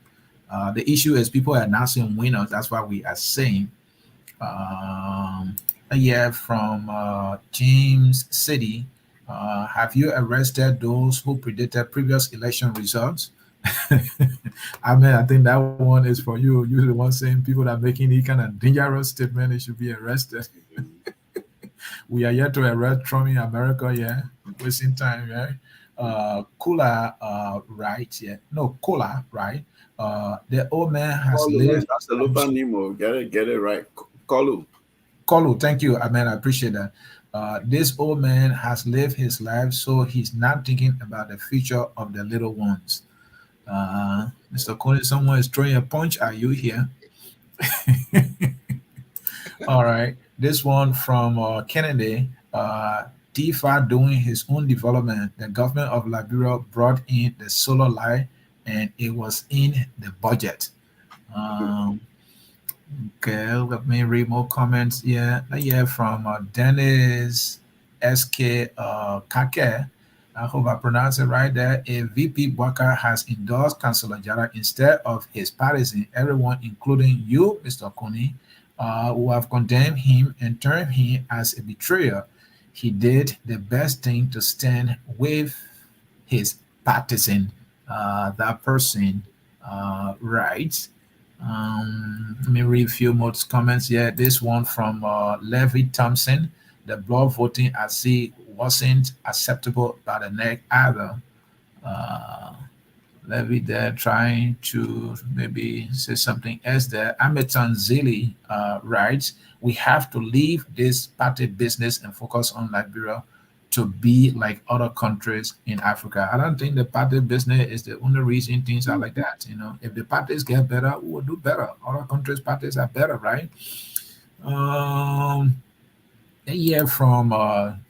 The issue is people are announcing winners. That's why we are saying. Yeah, from James City. Have you arrested those who predicted previous election results? I think that one is for you. You're the one saying people that are making any kind of dangerous statement, they should be arrested. We are yet to arrest Trump in America, yeah. Wasting time, yeah. Kula, right? Yeah. No, Kula, right? The old man has lived. That's the Lofa Nemo. Get it right. Kolu, thank you. I appreciate that. This old man has lived his life, so he's not thinking about the future of the little ones. Mr. Kolu, someone is throwing a punch. Are you here? All right. This one from Kennedy. DFA doing his own development. The government of Liberia brought in the solar light, and it was in the budget. Okay, let me read more comments. Yeah, from Dennis SK Kake. I hope I pronounce it right there. A VP Bwaka has endorsed Councillor Jara instead of his partisan. Everyone, including you, Mr. Kuni, who have condemned him and termed him as a betrayer. He did the best thing to stand with his partisan. That person, right? Let me read a few more comments here. This one from Levy Thompson. The block voting I see wasn't acceptable by the neck either. Uh, Levy there trying to maybe say something else there. Ametan Zili writes, we have to leave this party business and focus on Liberia to be like other countries in Africa. I don't think the party business is the only reason things are like that. You know, if the parties get better, we will do better. Other countries' parties are better, right? Yeah, from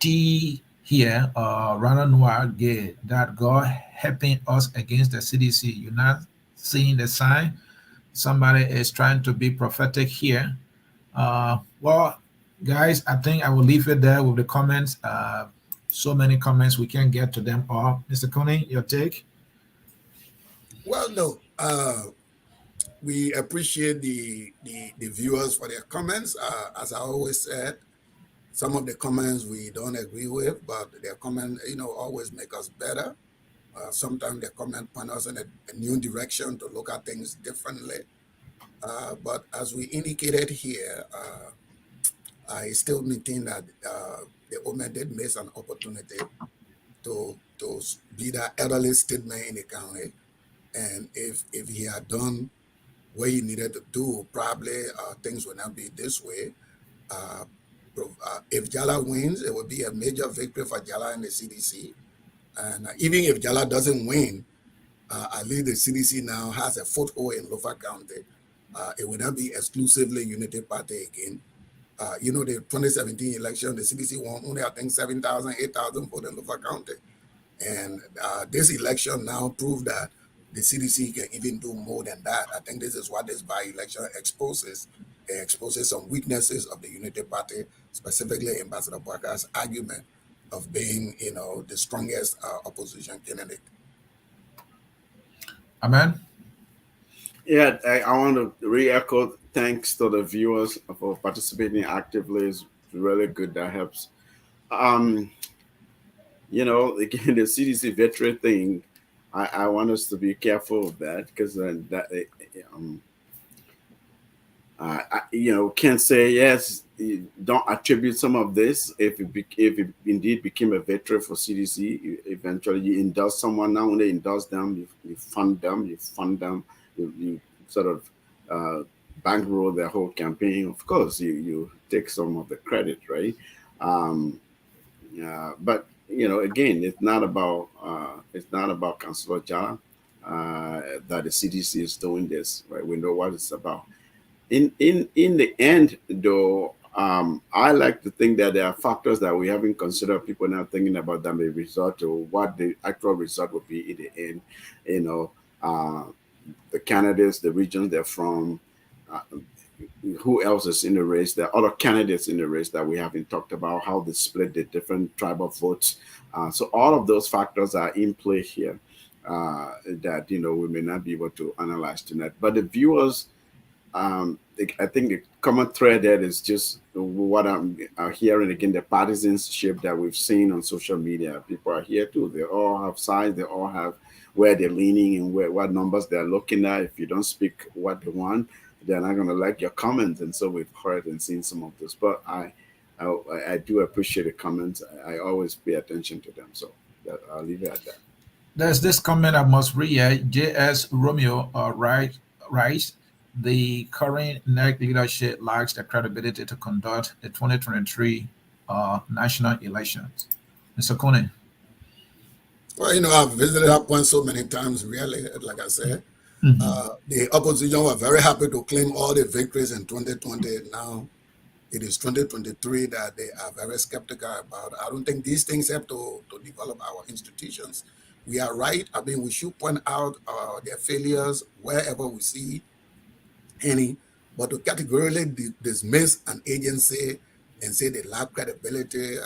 T here, Rana Noir Gay, that God helping us against the CDC. You're not seeing the sign. Somebody is trying to be prophetic here. Well, guys, I think I will leave it there with the comments. So many comments, we can't get to them all. Mr. Coney, your take? Well, no. We appreciate the viewers for their comments. As I always said, some of the comments we don't agree with, but their comment, always make us better. Sometimes they comment point us in a new direction to look at things differently. But as we indicated here, I still maintain that the owner did miss an opportunity to be the elderly statesman in the county. And if he had done what he needed to do, probably things would not be this way. If Jala wins, it would be a major victory for Jala and the CDC. And even if Jala doesn't win, at least the CDC now has a foothold in Lofa County. It will not be exclusively Unity Party again. The 2017 election, the CDC won only, I think, 7,000, 8,000 votes in Lofa County. And this election now proved that the CDC can even do more than that. I think this is what this by-election exposes. It exposes some weaknesses of the Unity Party, specifically Ambassador Bwaka's argument of being, the strongest opposition candidate. Amen. Yeah, I want to re-echo thanks to the viewers for participating actively. It's really good. That helps. Again, the CDC veteran thing, I want us to be careful of that because can't say yes. Don't attribute some of this if it indeed became a veteran for CDC. Eventually, you endorse someone. Not only endorse them, you fund them. You sort of bankroll their whole campaign. Of course, you take some of the credit, right? But again, it's not about Councilor Jala that the CDC is doing this, right? We know what it's about. In the end, though, I like to think that there are factors that we haven't considered. People now thinking about that may result to what the actual result will be in the end. The candidates, the regions they're from, who else is in the race? There are other candidates in the race that we haven't talked about, how they split the different tribal votes. So all of those factors are in play here that, we may not be able to analyze tonight. But the viewers, I think the common thread there is just what I'm hearing again, the partisanship that we've seen on social media. People are here too. They all have sides. They all have where they're leaning and what numbers they're looking at. If you don't speak what they want, they're not going to like your comments. And so we've heard and seen some of this. But I do appreciate the comments. I always pay attention to them. So I'll leave it at that. There's this comment I must read. J.S. Romeo writes, the current NEC leadership lacks the credibility to conduct the 2023 national elections. Mr. Kone. Well, I've visited that point so many times, really, like I said. The opposition were very happy to claim all the victories in 2020. Now it is 2023 that they are very skeptical about. I don't think these things have to develop our institutions. We are right. I mean, we should point out their failures wherever we see any, but to categorically dismiss an agency and say they lack credibility,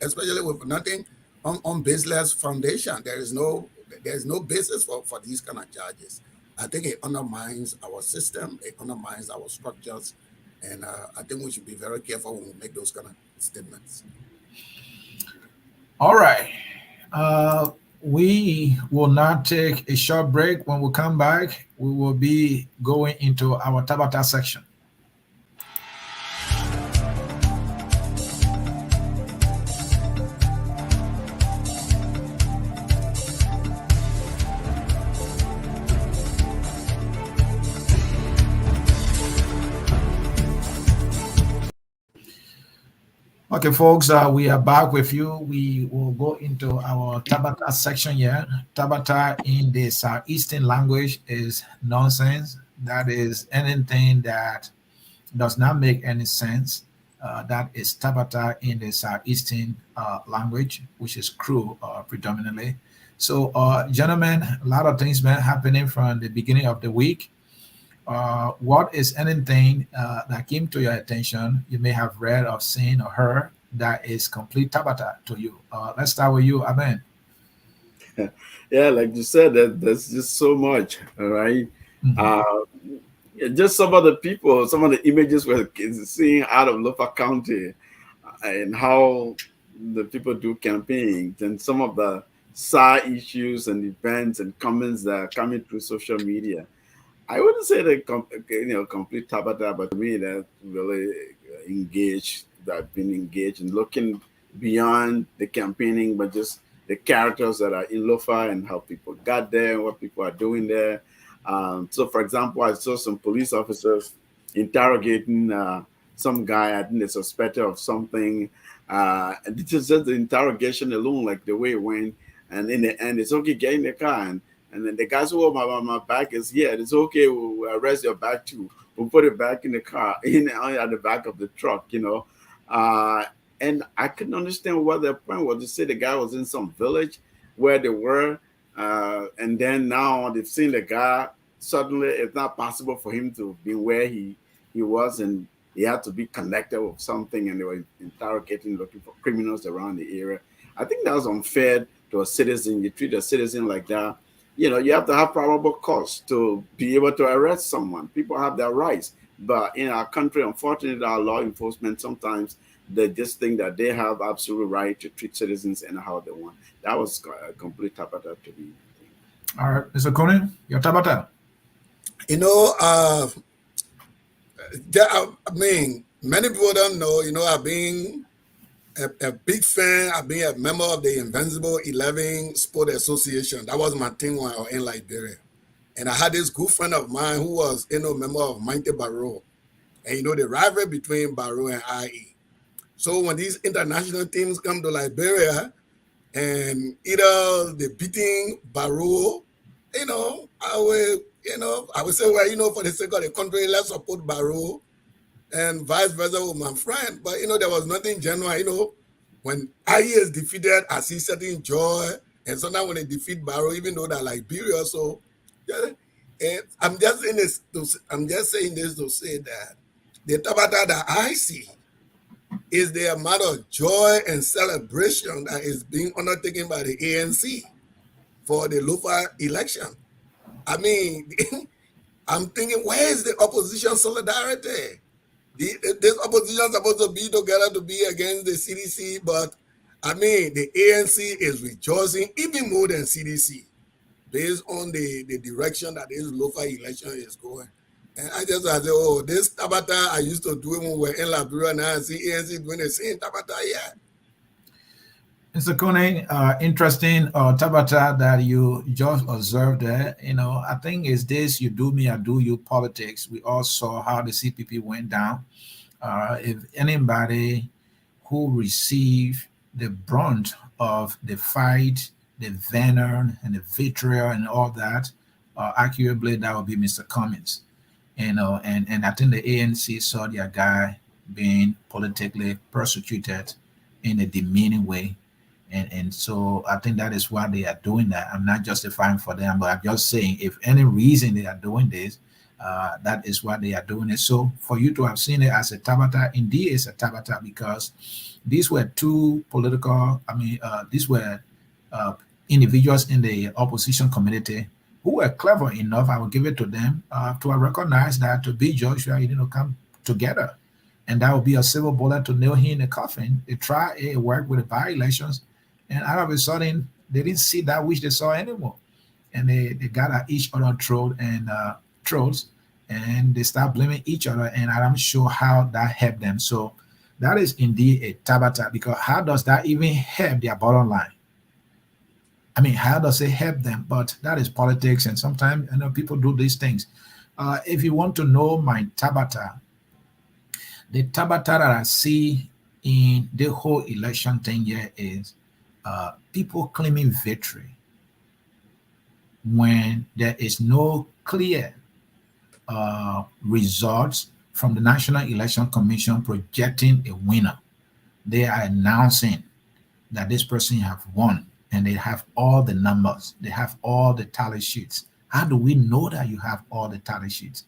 especially with nothing on baseless foundation, there is no basis for these kind of charges. I think it undermines our system, it undermines our structures, and I think we should be very careful when we make those kind of statements. All right. We will now take a short break. When we come back, we will be going into our Tabata section. Okay, folks, we are back with you. We will go into our Tabata section here. Tabata in the Southeastern language is nonsense. That is anything that does not make any sense. That is Tabata in the Southeastern language, which is Kru predominantly. So, gentlemen, a lot of things been happening from the beginning of the week. What is anything that came to your attention you may have read or seen or heard that is complete Tabata to you? Let's start with you, Amen. Yeah, like you said, there's just so much, all right? Mhm. Yeah, just some of the people, some of the images we're seeing out of Lofa County and how the people do campaigns and some of the side issues and events and comments that are coming through social media. I wouldn't say they complete Tabata, but to me that really engaged, that been engaged and looking beyond the campaigning, but just the characters that are in Lofa and how people got there, what people are doing there. So, for example, I saw some police officers interrogating some guy. I think they suspected of something. And it's just the interrogation alone, like the way it went. And in the end, it's okay, get in the car. And then the guys who, oh, my bag is here. It's okay. We'll arrest your bag too. We'll put it back in the car, at the back of the truck. And I couldn't understand what their point was. They say the guy was in some village where they were. And then now they've seen the guy. Suddenly, it's not possible for him to be where he was. And he had to be connected with something. And they were interrogating, looking for criminals around the area. I think that was unfair to a citizen. You treat a citizen like that. You have to have probable cause to be able to arrest someone. People have their rights. But in our country, unfortunately, our law enforcement, sometimes they just think that they have absolute right to treat citizens anyhow they want. That was a complete tabata to me. All right, Mr. Conan, your Tabata. I mean, many people don't know, I've been a big fan. I've been a member of the Invincible 11 Sport Association. That was my thing when I was in Liberia. And I had this good friend of mine who was, a member of Mighty Barrow. And, the rivalry between Barrow and IE. So when these international teams come to Liberia and either they're beating Barrow, I would say, well, for the sake of the country, let's support Barrow and vice versa with my friend. But, there was nothing genuine, when IE is defeated, I see certain joy. And sometimes when they defeat Barrow, even though they're Liberia, so and I'm just saying this to say that the Tabata that I see is the amount of joy and celebration that is being undertaken by the ANC for the Lofa election. I mean, I'm thinking, where is the opposition solidarity? This opposition is supposed to be together to be against the CDC, but I mean, the ANC is rejoicing even more than CDC based on the direction that this Lofa election is going. And I say, oh, this Tabata I used to do it when we were in Liberia, now I see ANC doing the same Tabata, yeah. Mr. Conan, interesting Tabata that you just observed there. I think is this you do me, I do you politics. We all saw how the CPP went down. If anybody who received the brunt of the fight, the venom and the vitriol and all that, arguably that would be Mr. Cummings. And I think the ANC saw their guy being politically persecuted in a demeaning way. And so I think that is why they are doing that. I'm not justifying for them, but I'm just saying if any reason they are doing this, that is why they are doing it. So for you to have seen it as a Tabata, indeed it's a Tabata because these were two political, these were individuals in the opposition community who were clever enough, I will give it to them, to recognize that to be Joshua, you need to come together. And that would be a silver bullet to nail him in the coffin. They try, it worked with the by-elections. And all of a sudden, They didn't see that which they saw anymore. And they got at each other throats, and they start blaming each other. And I'm sure how that helped them. So that is indeed a tabata, because how does that even help their bottom line? I mean, how does it help them? But that is politics, and sometimes people do these things. If you want to know my tabata, the tabata that I see in the whole election thing here is people claiming victory when there is no clear results from the National Election Commission projecting a winner. They are announcing that this person have won, and they have all the numbers. They have all the tally sheets. How do we know that you have all the tally sheets?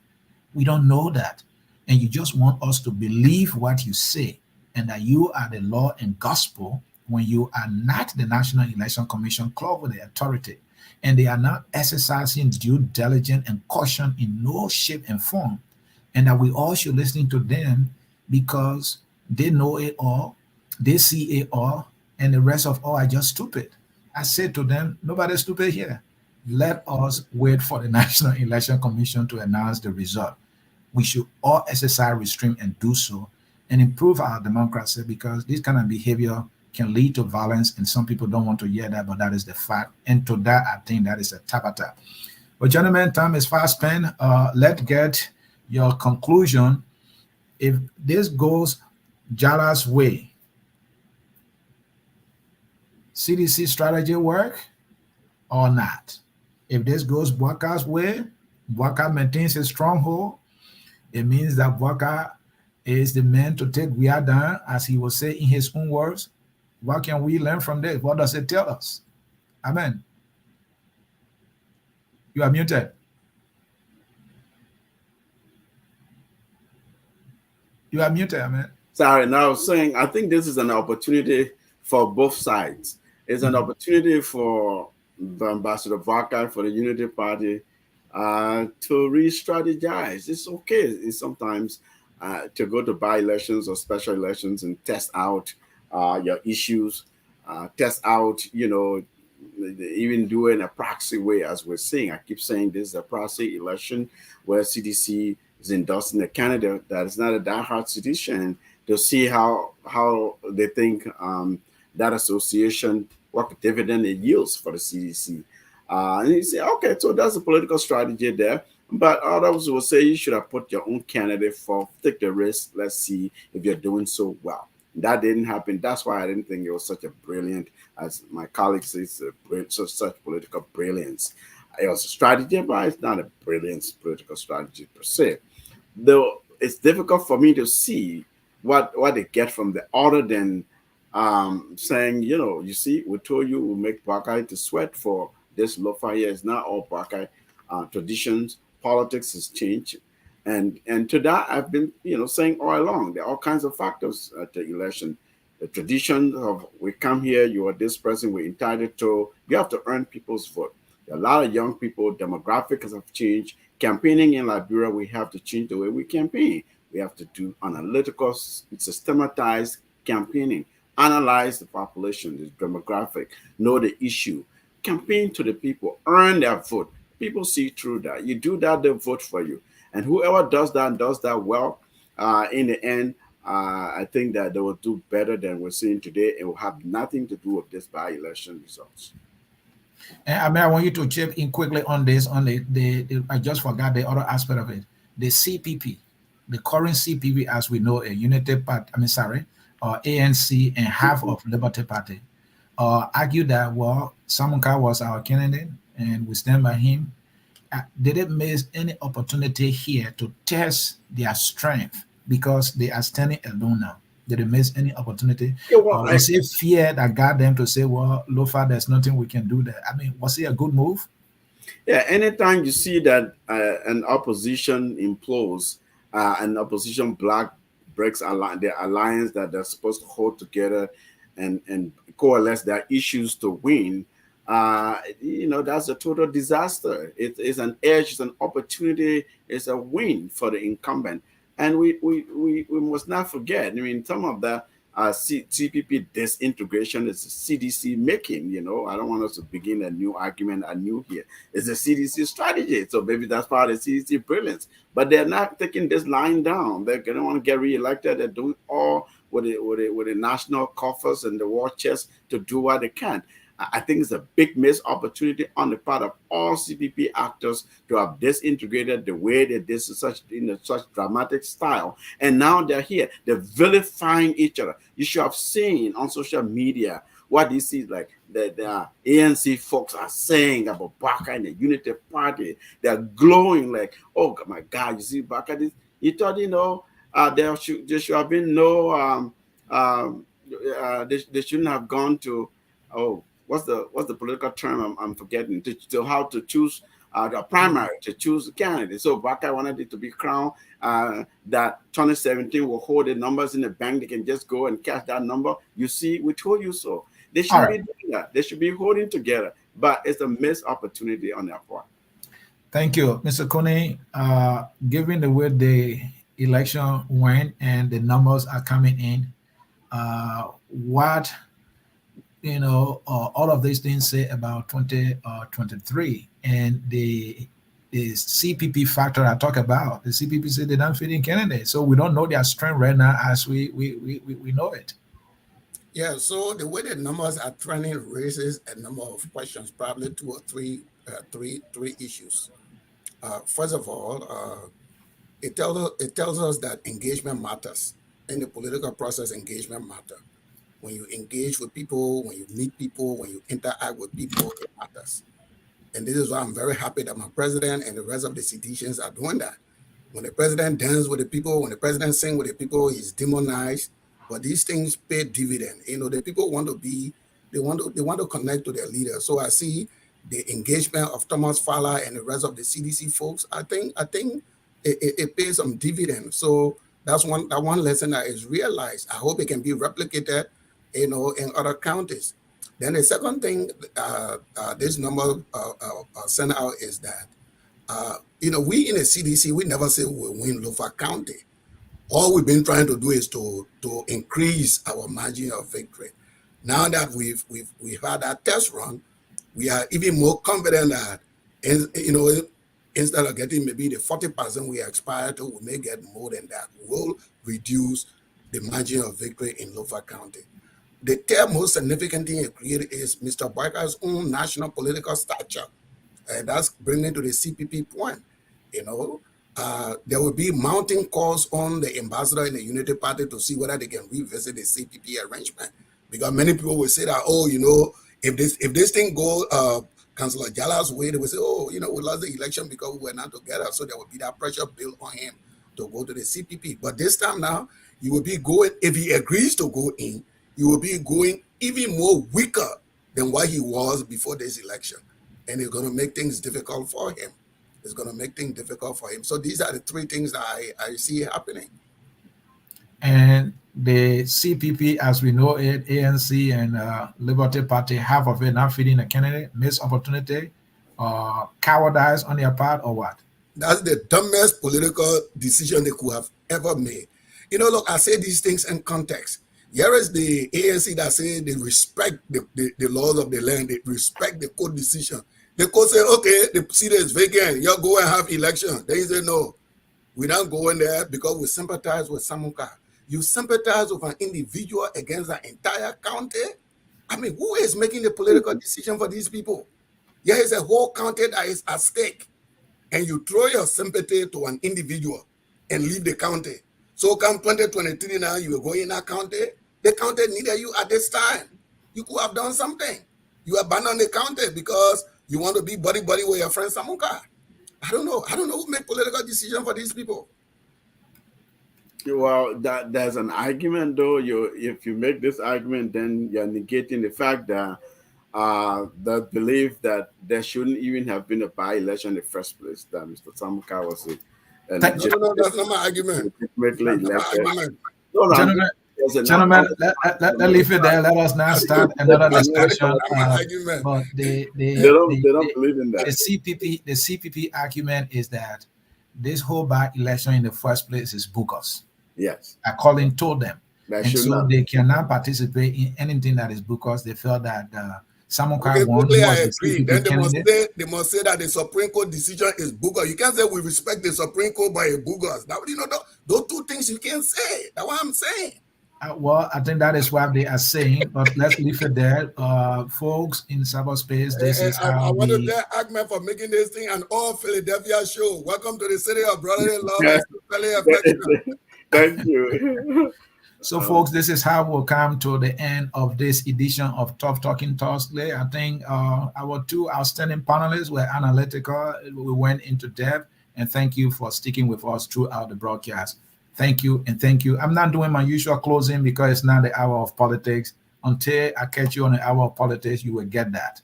We don't know that. And you just want us to believe what you say, and that you are the law and gospel, when you are not the National Election Commission clothed with the authority, and they are not exercising due diligence and caution in no shape and form, and that we all should listen to them because they know it all, they see it all, and the rest of all are just stupid. I said to them, nobody's stupid here. Let us wait for the National Election Commission to announce the result. We should all exercise restraint and do so, and improve our democracy, because this kind of behavior can lead to violence, and some people don't want to hear that, but that is the fact. And to that, I think that is a tabata. But gentlemen, time is fast spent. Let's get your conclusion. If this goes Jala's way, CDC strategy work or not? If this goes Bwaka's way, Bwaka maintains his stronghold, it means that Bwaka is the man to take Wia down, as he will say in his own words. What can we learn from this? What does it tell us? Amen. You are muted. You are muted, amen. Sorry, now I was saying, I think this is an opportunity for both sides. It's an opportunity for the Ambassador Vaka, for the Unity Party, to re-strategize. It's okay. It's sometimes to go to by-elections or special elections and test out your issues, test out, even do it in a proxy way, as we're saying. I keep saying this is a proxy election where CDC is endorsing a candidate that is not a diehard citizen, to see how they think that association, what dividend it yields for the CDC. And you say, okay, so that's a political strategy there. But others will say you should have put your own candidate for, take the risk. Let's see if you're doing so well. That didn't happen. That's why I didn't think it was such a brilliant, as my colleagues say, such political brilliance. It was a strategy, but it's not a brilliant political strategy per se. Though it's difficult for me to see what they get from the other than saying, you see, we told you we'll make Bakai to sweat for this Lofa here. It's not all Bakai traditions. Politics has changed. And to that, I've been, saying all along, there are all kinds of factors at the election. The tradition of we come here, you are this person, we're entitled to, you have to earn people's vote. There are a lot of young people, demographics have changed. Campaigning in Liberia, we have to change the way we campaign. We have to do analytical, systematized campaigning, analyze the population, the demographic, know the issue, campaign to the people, earn their vote. People see through that. You do that, they vote for you. And whoever does that and does that well, in the end, I think that they will do better than we're seeing today. It will have nothing to do with this by-election results. And I mean, I want you to chip in quickly on this. On the I just forgot the other aspect of it. The CPP, the current CPP, as we know, a United Party. ANC and half of Liberty Party, argue that Samunka was our candidate and we stand by him. Did it miss any opportunity here to test their strength because they are standing alone now? Did it miss any opportunity? Yeah, was it fear that got them to say, Lofa, there's nothing we can do there? I mean, was it a good move? Yeah, anytime you see that an opposition implodes, an opposition bloc breaks the alliance that they're supposed to hold together and coalesce their issues to win, that's a total disaster. It's an edge, it's an opportunity, it's a win for the incumbent. And we must not forget, some of the CPP disintegration is the CDC making. I don't want us to begin a new argument anew here. It's the CDC strategy. So maybe that's part of the CDC brilliance. But they're not taking this line down. They don't want to get reelected. They're doing all with the national coffers and the war chest to do what they can. I think it's a big missed opportunity on the part of all CPP actors to have disintegrated the way they did in such dramatic style. And now they're here. They're vilifying each other. You should have seen on social media what you see, like the ANC folks are saying about Baka and the Unity Party. They're glowing like, oh my God, you see Baka? You thought, there should have been no, they shouldn't have gone to, what's the political term I'm forgetting, to how to choose the primary, to choose the candidate. So Baka wanted it to be crowned that 2017 will hold the numbers in the bank. They can just go and cash that number. You see, we told you so. They should be doing that. They should be holding together. But it's a missed opportunity on their part. Thank you, Mr. Kone. Given the way the election went and the numbers are coming in, what all of these things say about 2023 and the CPP factor I talk about. The CPP said they don't fit in candidates, so we don't know their strength right now as we know it. Yeah, so the way the numbers are trending raises a number of questions, probably two or three issues. First of all, it tells us that engagement matters. In the political process, engagement matters. When you engage with people, when you meet people, when you interact with people, it matters. And this is why I'm very happy that my president and the rest of the citizens are doing that. When the president dances with the people, when the president sings with the people, he's demonized. But these things pay dividend. The people want to connect to their leader. So I see the engagement of Thomas Fowler and the rest of the CDC folks. I think it pays some dividend. So that's one lesson that is realized. I hope it can be replicated, in other counties. Then the second thing this number sent out is that we in the CDC, we never say we'll win Lofa County. All we've been trying to do is to increase our margin of victory. Now that we've had that test run, we are even more confident that instead of getting maybe the 40% we aspire to, we may get more than that. We'll reduce the margin of victory in Lofa County. The third most significant thing it created is Mr. Barker's own national political stature. That's bringing to the CPP point. There will be mounting calls on the ambassador in the Unity Party to see whether they can revisit the CPP arrangement. Because many people will say that, if this thing goes Councillor Jala's way, they will say, we lost the election because we were not together. So there will be that pressure built on him to go to the CPP. But this time now, he will be going, if he agrees to go in, he will be going even more weaker than what he was before this election. And it's going to make things difficult for him. So these are the three things that I see happening. And the CPP, as we know it, ANC and Liberty Party, half of it not feeding a candidate, missed opportunity, cowardice on their part, or what? That's the dumbest political decision they could have ever made. Look, I say these things in context. Here is the ANC that say they respect the laws of the land, they respect the court decision. The court say, okay, the seat is vacant, you go and have election. They say, no, we're not going there because we sympathize with Samuka. You sympathize with an individual against an entire county? I mean, who is making the political decision for these people? Here is a whole county that is at stake, and you throw your sympathy to an individual and leave the county. So come 2023 now, you are going in that county. The county needed you at this time. You could have done something. You abandon the county because you want to be buddy-buddy with your friend Samuka. I don't know who make political decision for these people. Well, there's an argument, though. If you make this argument, then you're negating the fact that the belief that there shouldn't even have been a by-election in the first place, that Mr. Samuka was No, that's not my argument. Gentlemen, let's leave it there. Let us now start another discussion. But they don't believe in that. The CPP argument is that this whole by-election in the first place is bogus. Yes. Colin told them. And so they cannot participate in anything that is because they felt that Samukai won. Quickly, Was I the agree. Then candidate. they must say that the Supreme Court decision is bogus. You can't say we respect the Supreme Court by a bogus. That, you know, those two things you can't say. That's what I'm saying. Well, I think that is what they are saying, but let's leave it there. Folks in cyberspace, this is how I want to thank Ahmed for making this thing an all Philadelphia show. Welcome to the city of brotherly love and sisterly affection. Thank you. So, folks, this is how we'll come to the end of this edition of Tough Talking Thursday. I think our two outstanding panelists were analytical. We went into depth, and thank you for sticking with us throughout the broadcast. Thank you, and thank you. I'm not doing my usual closing because it's not the hour of politics. Until I catch you on the hour of politics, you will get that.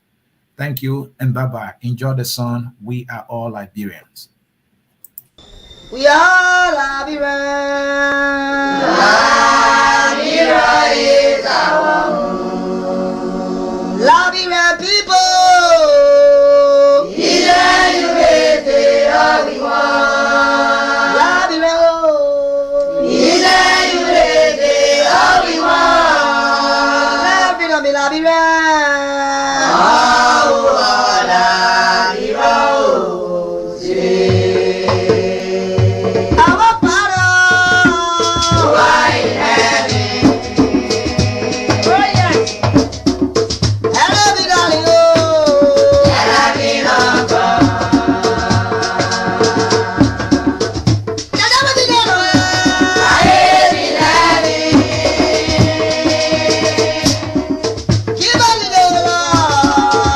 Thank you, and bye-bye. Enjoy the sun. We are all Liberians. We are Liberians. Liberia is our home. Liberian people. Liberia.